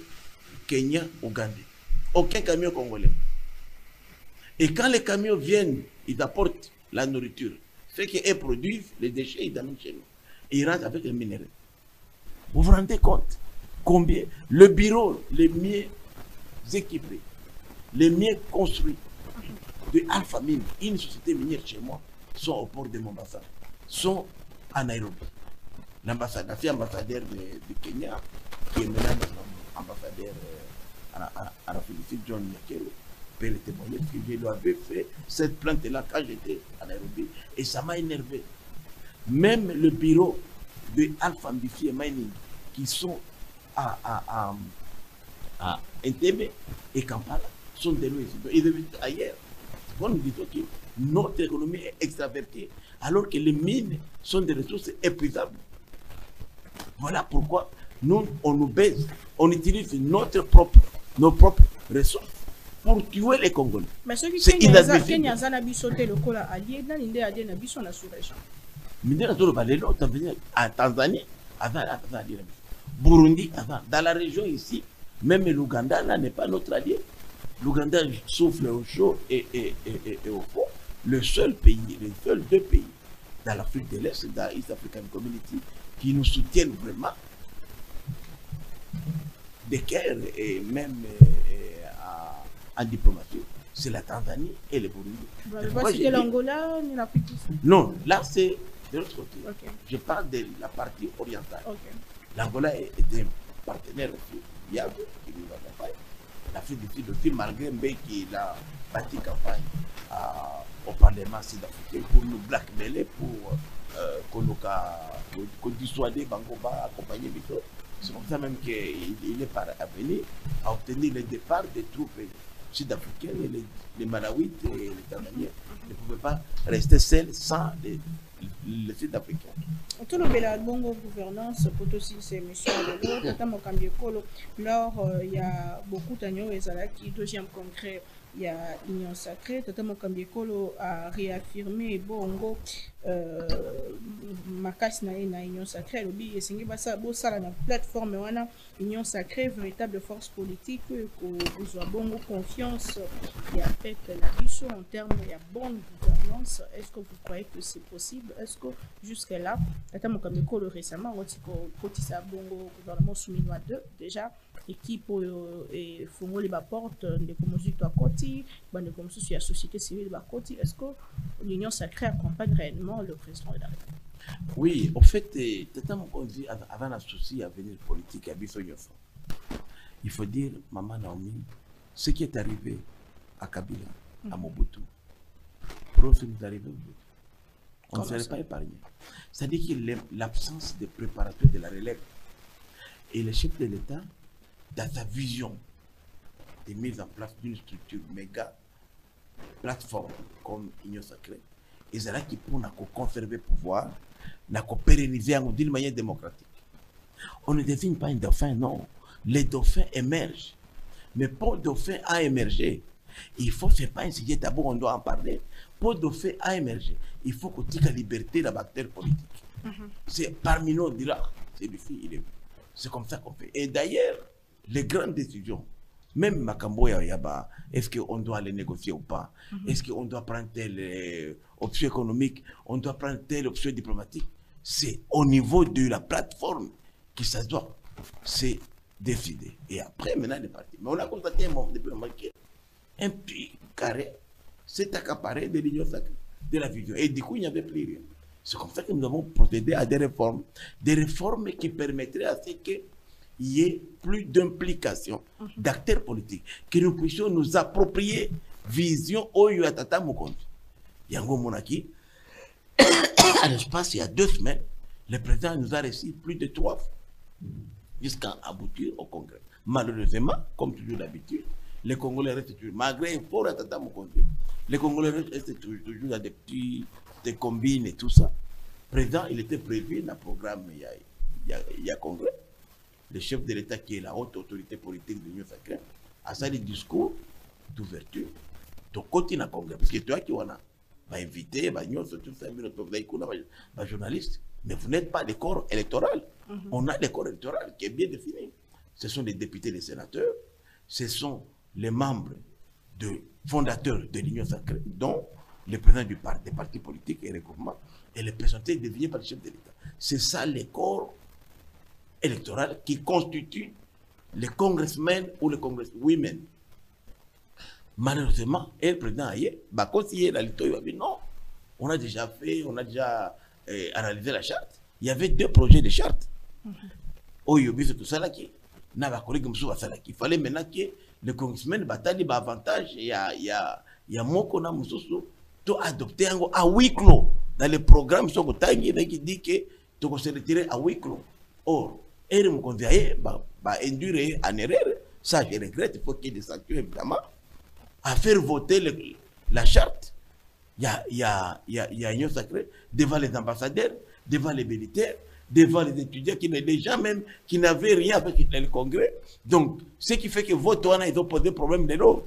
kenyans, ougandais. Aucun camion congolais. Et quand les camions viennent, ils apportent la nourriture. Ce qu'ils produisent, les déchets, ils amènent chez nous. Et ils rentrent avec les minéraux. Vous vous rendez compte combien le bureau les mieux équipés, les mieux construits de Alpha Mine, une société minière chez moi, sont au port de Mombasa, sont à Nairobi. L'ambassadeur, c'est ambassadeur de Kenya, qui est maintenant notre ambassadeur à la Félicite John Nyakero, peut le témoigner, que je lui avais fait cette plainte-là quand j'étais à Nairobi, et ça m'a énervé. Même le bureau de Alpha Mbifi et Mining, qui sont à Entebbe et Kampala, sont déloués. Ils deviennent ailleurs. Quand nous disons que notre économie est extravertie, alors que les mines sont des ressources épuisables. Voilà pourquoi nous, on nous baise, on utilise nos propres ressources pour tuer les Congolais. C'est inadmissible. En Tanzanie, Burundi, dans la région ici, même l'Ouganda là n'est pas notre allié. L'Ouganda souffle au chaud et au fond. Les seuls deux pays dans l'Afrique de l'Est, dans l'East African Community, qui nous soutiennent vraiment, d'équerre et même en diplomatie, c'est la Tanzanie et le Burundi. C'est l'Angola ni l'Afrique du Sud? Non, là c'est de l'autre côté. Okay. Je parle de la partie orientale. Okay. L'Angola est un partenaire aussi viable qui nous accompagne. L'Afrique du Sud aussi, malgré Mbe qui a bâti campagne au Parlement sud-africain pour nous blackmailer, pour dissuader Bangoba accompagner Victor. C'est comme ça même qu'il est parvenu à obtenir le départ des troupes sud-africaines, les Malawites et les Tanzaniens ne pouvaient pas rester seuls sans les Sud-Africains. Tout le bel bongo gouvernance pour aussi ces missions de l'eau, notamment lors il y a beaucoup d'années qui deuxième congrès il y a Union Sacrée, Tatamo Kambiekolo a réaffirmé Bongo Makasi na Union Sacrée, Lobi et Singi Basa Bossala na plateforme wana Union Sacrée, véritable force politique que vous avez Bongo confiance il y a fait la mission en termes il y a bonne gouvernance. Est-ce que vous croyez que c'est possible? Est-ce que jusqu'à là, Tatamo Kambiekolo récemment, on dit que Bongo gouvernement soumis à 2 déjà équipe et Fongoli porte des communautés à côté, des communautés sur la société civile à côté. Est-ce que l'Union Sacrée accompagne réellement le président de la République? Oui, en fait, on dit avant la souci à venir politique à Bissonyofa, il faut dire, Maman Naomi, ce qui est arrivé à Kabila, à Mobutu, pour eux, nous arrive on ne serait pas épargné. C'est-à-dire que l'absence de préparation de la relève et le chef de l'État, dans sa vision de mise en place d'une structure méga plateforme comme Union Sacrée, ils ont qui pour conserver le pouvoir, pérenniser d'une manière démocratique. On ne désigne pas un dauphin, non. Les dauphins émergent. Mais pour le dauphin à émerger, il faut, c'est pas un sujet tabou, on doit en parler. Pour le dauphin à émerger, il faut qu'on ait la liberté de la bactérie politique. C'est parmi nous, on dira, c'est lui, il est. C'est comme ça qu'on fait. Et d'ailleurs, les grandes décisions, même Makambo Yaba, est-ce qu'on doit les négocier ou pas? Est-ce qu'on doit prendre telle option économique? On doit prendre telle option diplomatique? C'est au niveau de la plateforme qui ça doit. C'est décidé. Et après, maintenant, les partis. Mais on a constaté un moment depuis un petit carré s'est accaparé de l'Union Sacrée, de la vision. Et du coup, il n'y avait plus rien. C'est comme ça que nous avons procédé à des réformes qui permettraient à ce qu'il y ait plus d'implication d'acteurs politiques, que nous puissions nous approprier vision Oyo Atata Mukonzi. Yango Monaki, à l'espace, il y a 2 semaines, le président nous a reçu plus de 3 fois, jusqu'à aboutir au Congrès. Malheureusement, comme toujours d'habitude, les Congolais restent toujours, malgré pour attendre mon conduit, les Congolais restent toujours dans des combines et tout ça. Le président, il était prévu dans le programme, il y a Congrès. Le chef de l'État, qui est la haute autorité politique de l'Union sacrée, a ça des discours d'ouverture. Donc, côté dans le Congrès, parce que toi qui va inviter, tout ça, journalistes, mais vous n'êtes pas des corps électoraux. On a des corps électoraux qui est bien défini. Ce sont les députés, les sénateurs, ce sont les membres fondateurs de l'Union sacrée, dont le président des partis politiques et regroupements, et le président désigné par le chef de l'État. C'est ça les corps électoraux qui constituent les congressmen ou les congresswomen. Malheureusement, le président Aye, conseiller la Lito, il a dit non, on a déjà fait, on a déjà analysé la charte. Il y avait 2 projets de charte. Tout ça là qui il fallait maintenant que les congressmen batali avantage il y a moko na mususu to adopter à huis clos dans les programmes qui dit que tu se retirer à huis clos. Or, et me conseiller induire en erreur, ça je regrette, il faut qu'il y ait des sanctions évidemment, à faire voter la charte. Il y a Union sacrée devant les ambassadeurs, devant les militaires, devant les étudiants les gens même qui n'avaient rien avec le Congrès. Donc, ce qui fait que votre ils ont posé problème de l'eau.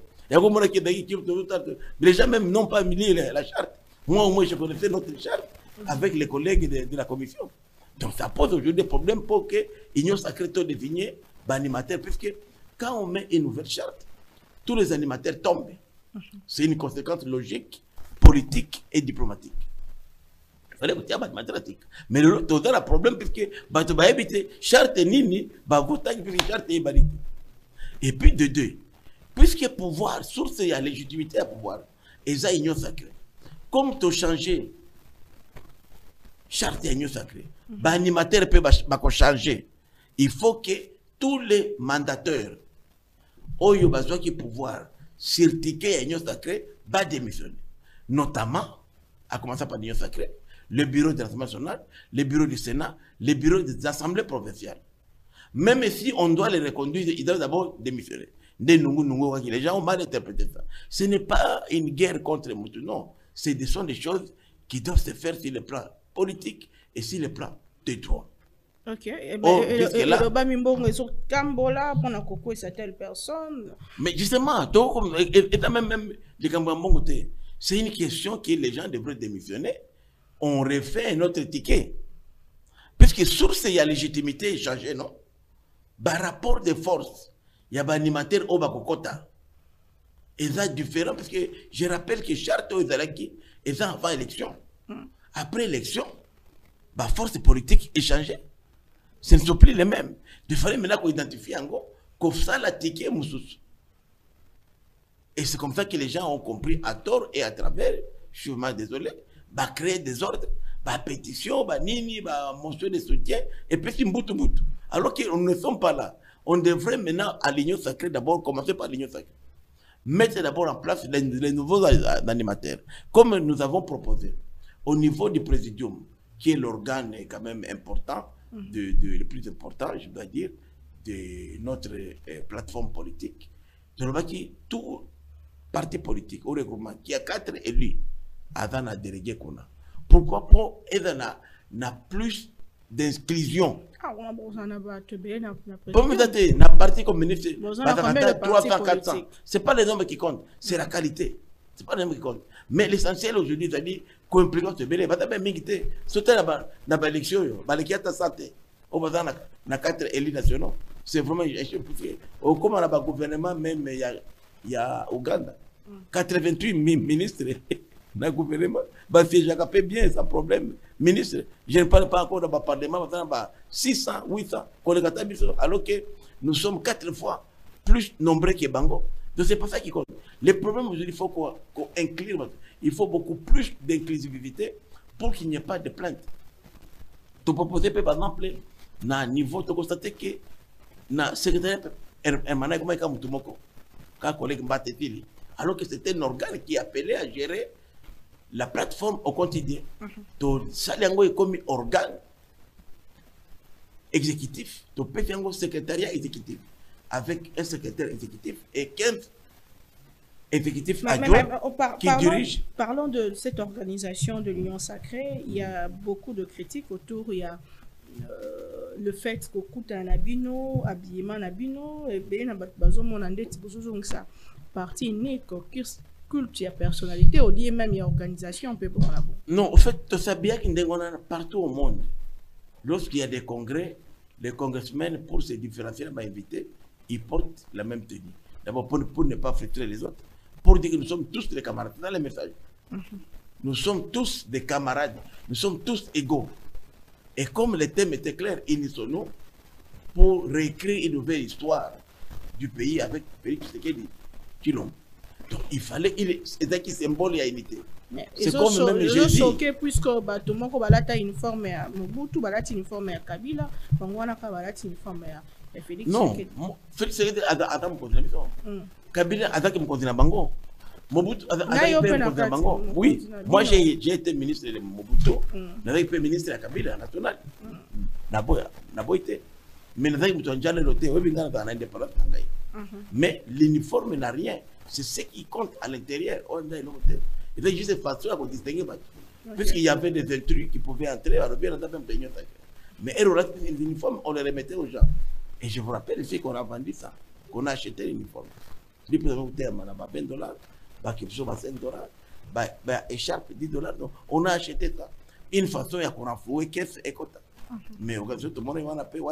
Les gens même n'ont pas mis la charte. Moi, je connaissais notre charte avec les collègues de la commission. Donc, ça pose aujourd'hui des problèmes pour que l'Union sacrée soit désignée animateur, puisque quand on met une nouvelle charte, tous les animateurs tombent. C'est une conséquence logique, politique et diplomatique. Il fallait que mathématique. Mais le problème, puisque charte nini, charte et puis de 2, puisque pouvoir, source et légitimité à pouvoir, et ça, union sacrée. Comme tu changes charte et union sacrée, l'animateur peut changer. Il faut que tous les mandateurs, oyo besoin qui pouvoir certifier l'union sacrée, démissionner. Notamment, à commencer par l'union sacrée, le bureau de l'Assemblée nationale, le bureau du Sénat, le bureau des assemblées provinciales. Même si on doit les reconduire, ils doivent d'abord démissionner. Les gens ont mal interprété ça. Ce n'est pas une guerre contre les moutons, non. Ce sont des choses qui doivent se faire sur le plan politique et sur le plan des droits. Ok. Mais justement, c'est une question que les gens devraient démissionner. On refait un autre ticket. Puisque source et légitimité changé, non? Par rapport de force, il y a un animateur au Bakokota. Et ça différent, parce que je rappelle que charte aux Zalaki, et ça avant élection. Après élection, la force politique est changée. Ce ne sont plus les mêmes. Il fallait maintenant qu'on identifie en gros, qu'on fasse la ticket moussous. Et c'est comme ça que les gens ont compris à tort et à travers, je suis vraiment désolé, créer des ordres, pétition, nini, motion de soutien, et puis mboutou. Alors qu'on ne sommes pas là. On devrait maintenant, à l'union sacrée, d'abord commencer par l'union sacrée. Mettre d'abord en place les nouveaux animateurs. Comme nous avons proposé, au niveau du présidium, qui est l'organe quand même important, le plus important, je dois dire, de notre plateforme politique. Tout parti politique au regroupement qui a 4 élus avant à déléguer qu'on a. Pourquoi pour n'a plus d'inclusion? Pour me parti comme ministre, 300, 400. Ce n'est pas les nombres qui comptent, c'est la qualité. Ce n'est pas les nombres qui comptent. Mais l'essentiel aujourd'hui, c'est-à-dire qu'on implique ce bébé. Sauter dans l'élection, l'élection de santé, au bas dans 4 élus nationaux. C'est vraiment comme on a un gouvernement, même il y a Ouganda. 88 ministres dans le gouvernement. Si j'ai bien, sans problème. Ministre, je ne parle pas encore dans le Parlement, 600, 800, alors que nous sommes 4 fois plus nombreux que Bango. Donc c'est pas ça qui compte. Le problème aujourd'hui, il faut qu'on inclue, il faut beaucoup plus d'inclusivité pour qu'il n'y ait pas de plainte. Tu proposes par exemple, à niveau, tu constates que le secrétaire Hermana Komaïka Moutoumoko, quand collègue Mbatetili, alors que c'était un organe qui appelait à gérer la plateforme au quotidien. To saliango est comme organe exécutif, to péfiango secrétariat exécutif avec un secrétaire exécutif et 15 exécutifs adjoints qui dirigent. Parlons de cette organisation de l'Union Sacrée. Il y a beaucoup de critiques autour. Il y a le fait que coûte un abino, habillement abino, et bien ça partie unique, culte, il y a personnalité, au lieu même il y a organisation, on peut pas la. Non, en fait, tu sais bien qu'il y a partout au monde. Lorsqu'il y a des congrès, les congressmen, pour se différencier, invités, ils portent la même tenue. D'abord, pour ne pas frustrer les autres. Pour dire que nous sommes tous des camarades. C'est dans le message. Nous sommes tous des camarades. Nous sommes tous égaux. Et comme le thème était clair, unissons-nous pour réécrire une nouvelle histoire du pays avec Félix Tshisekedi Tshilombo. Donc il fallait, c'est qui symbole et unité. C'est comme même les choqué puisque tout le monde a uniforme à Mobutu, a uniforme à Kabila, on a uniforme à Félix Tshisekedi. Non, Félix Tshisekedi a un continent. Kabila a un continent bango. Mobutu a un continent bango. Oui, moi j'ai été ministre de Mobutu, j'ai été ministre de Kabila national. Mais mais l'uniforme n'a rien. C'est ce qui compte à l'intérieur. Il est juste une façon à distinguer. Puisqu'il y avait des intrus qui pouvaient entrer, mais les uniformes, on les remettait aux gens. Et je vous rappelle ici qu'on a vendu ça, qu'on a acheté l'uniforme. Les prix de 20 $, $5, écharpe $10. Donc, on a acheté ça. Une façon à qu'on a foué caisse et quota. Mais tout le monde va payer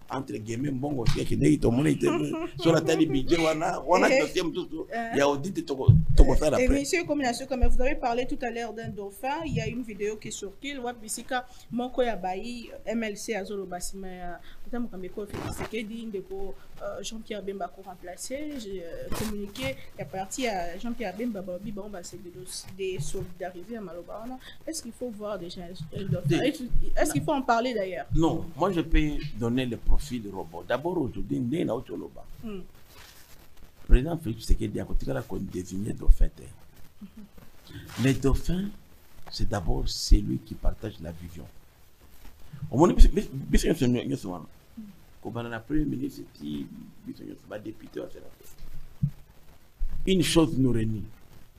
entre guillemets bon aussi qui dit tout le monde était sur la télé budget on a deuxième tout il y a audit tout ça là. Et monsieur combination comme vous avez parlé tout à l'heure d'un dauphin, il y a une vidéo qui est sortie wa bisika moko ya bayi MLC azolo basima notamment comme ko Tshisekedi ndeko Jean-Pierre Bemba ko remplacer, j'ai communiqué la partie à Jean-Pierre Bemba babi bon bah c'est des solidariser à Malobana. Est-ce qu'il faut voir déjà est-ce qu'il faut en parler d'ailleurs? Non, moi je peux donner le profil de robot. D'abord aujourd'hui né na Otoloba. Président Félix Tshisekedi a continué à désigner dauphin. Les dauphins, c'est d'abord celui qui partage la vision. Au moins, le premier ministre, député, une chose nous réunit,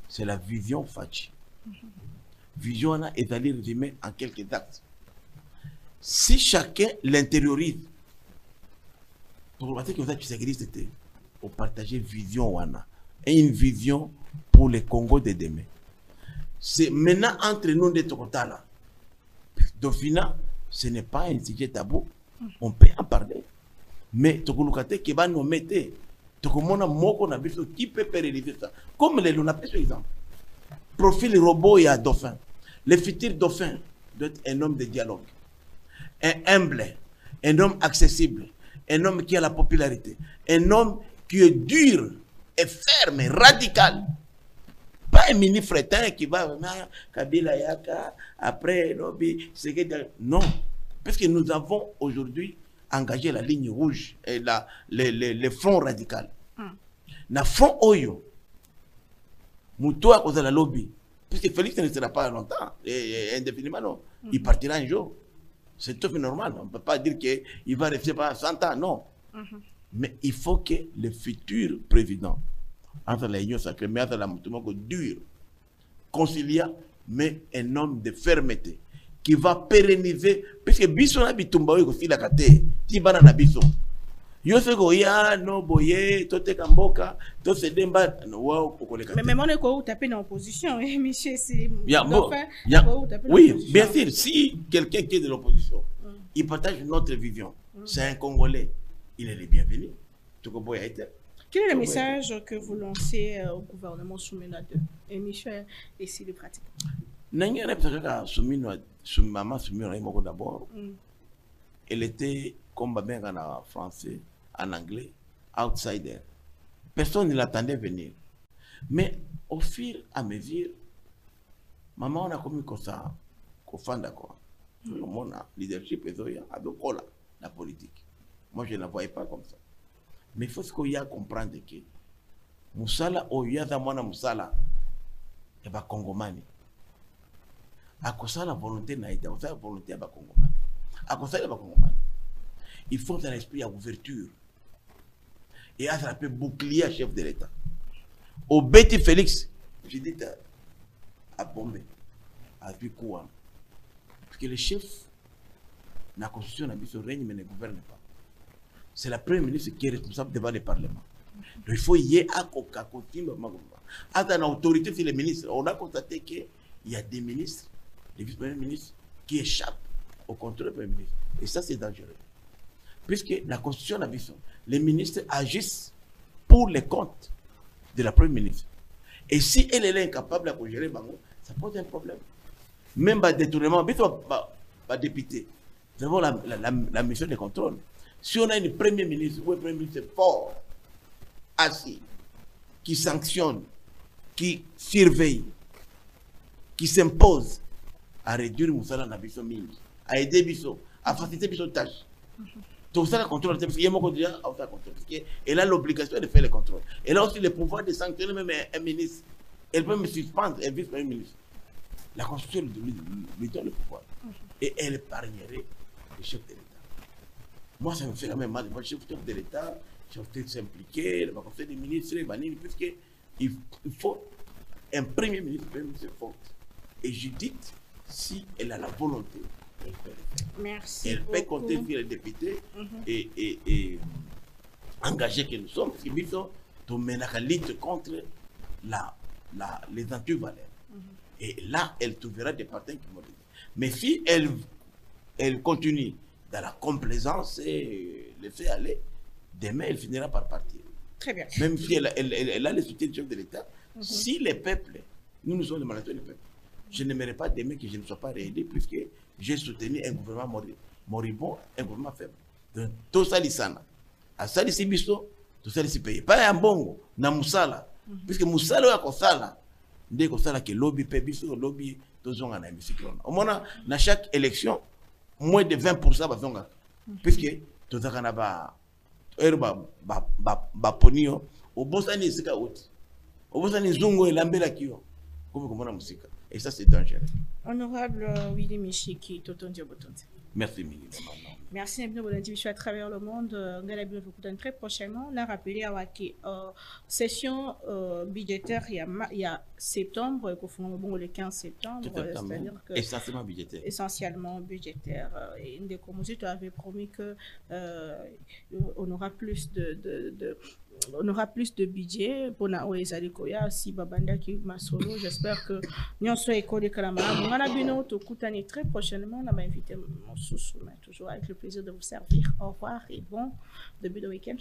c'est la vision Fachi. Vision est allée résumer en quelques actes. Si chacun l'intériorise, pour le que vous c'était pour partager vision wana et une vision pour le Congo de demain. C'est maintenant entre nous de Tokotala. Dauphina, ce n'est pas un sujet tabou. On peut en parler. Mais Tokolukate qui va nous mettre, Tokomona Moko Nabiso qui peut pérenniser ça. Comme les Lunapé, par exemple. Profil robot et à dauphin. Le futur dauphin doit être un homme de dialogue. Un humble, un homme accessible, un homme qui a la popularité, un homme qui est dur et ferme, radical. Pas un mini fretin qui va Kabila Yaka, après, non. Parce que nous avons aujourd'hui engagé la ligne rouge et le front radical. Le front Oyo, Moutoua cause de la lobby. Puisque Félix ne sera pas longtemps, indéfiniment, non. Il partira un jour. C'est tout à fait normal. On ne peut pas dire qu'il va rester pas 100 ans, non. Mais il faut que le futur président, entre l'Union sacrée, mais entre la Moutoumoko dur, conciliant, mais un homme de fermeté, qui va pérenniser, parce que Bisso n'a bitumba aussi la kate, qui va na Bisso. Yo se goya no boye, tote kamboka, to se demba wow okoleka. Mais on est quoi taper dans l'opposition, monsieur c'est. Oui, bien sûr, si quelqu'un qui est de l'opposition, il partage notre vision, c'est un Congolais, il est le bienvenu. Quel est le message que vous lancez au gouvernement Soumena 2 et Michel et si le pratique? D'abord, elle était, comme en français, en anglais, outsider. Personne ne l'attendait venir. Mais au fur et à mesure, maman, on a commis comme ça, qu'on fait d'accord. Mon leadership est la politique. Moi, je ne la voyais pas comme ça. Mais il faut qu'il y a comprendre que Moussala, Oya, Zamwana Moussala, et va Congomani. À cause de la volonté naïda, à cause de la volonté à Bakongomani. À cause de la Bakongomani. Il faut un esprit à ouverture. Et à un bouclier à chef de l'État. Au Betty Félix, j'ai dit à Bombay, à Picouan, parce que le chef, la constitution n'a pas règne, mais ne gouverne pas. C'est la première ministre qui est responsable devant le Parlement. Donc il faut y aller à continuer. À une autorité sur les ministres, on a constaté qu'il y a des ministres, des vice-premiers ministres, qui échappent au contrôle du premier ministre. Et ça, c'est dangereux. Puisque la constitution n'a pas les ministres agissent pour les comptes de la première ministre. Et si elle est incapable de gérer Bango, ça pose un problème. Même le détournement, député, nous avons la mission de contrôle. Si on a une première ministre ou un premier ministre fort, assis, qui sanctionne, qui surveille, qui s'impose à réduire Moussala na biso mingi, à aider biso, à faciliter biso tâche. Donc ça, le contrôle, parce qu'il y a mon contrôle, elle a l'obligation de faire le contrôle. Elle a aussi le pouvoir de sanctionner même un ministre. Elle peut me suspendre un vice-premier ministre. La Constitution lui donne le pouvoir. Et elle épargnerait le chef de l'État. Moi, ça me fait quand même mal. Moi, le chef de l'État, je vais s'impliquer, le conseil des ministres, puisqu'il faut un premier ministre fort. Et Judith, si elle a la volonté, elle peut le faire. Merci. Elle peut compter sur les députés et engager que nous sommes, parce que nous sommes en lutte contre les antivaleurs. Et là, elle trouvera des partenaires qui vont l'aider. Mais si elle continue dans la complaisance et le fait aller, demain, elle finira par partir. Très bien. Même si elle a le soutien du chef de l'État, si les peuples, nous sommes les mandateurs du peuple, je n'aimerais pas demain que je ne sois pas réaidé puisque j'ai soutenu un gouvernement moribond, un gouvernement faible. Donc, tout ça, à ça, ici, tout ça, ici, payé. Pas un bongo, na Moussala. Puisque Moussala est Kosala, dès Kosala, que lobby, pébiso, lobby, tout ça, on a un hémicycle. Au moins, dans chaque élection, moins de 20% va faire. Puisque tout ça, on a ponio, au Bossani, c'est out. Au Bossani, Zungo et Lambela Kio. Et ça, c'est dangereux. Honorable Willy Michiki, Toton Diobotonte. Merci, Mili. Merci à vous à travers le monde. Très prochainement, on a rappelé à la session budgétaire il y a septembre, le 15 septembre. C'est-à-dire que essentiellement budgétaire. Essentiellement budgétaire. Et une des commissions avait promis que on aura plus de budget pour les Alikoya, si Babanda qui Masolo. J'espère que nous sommes école de Kalamara. On a bien autour très prochainement. On a invité mon sous toujours avec le plaisir de vous servir. Au revoir et bon début de week-end.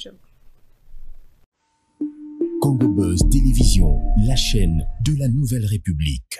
Congo Buzz Télévision, la chaîne de la Nouvelle République.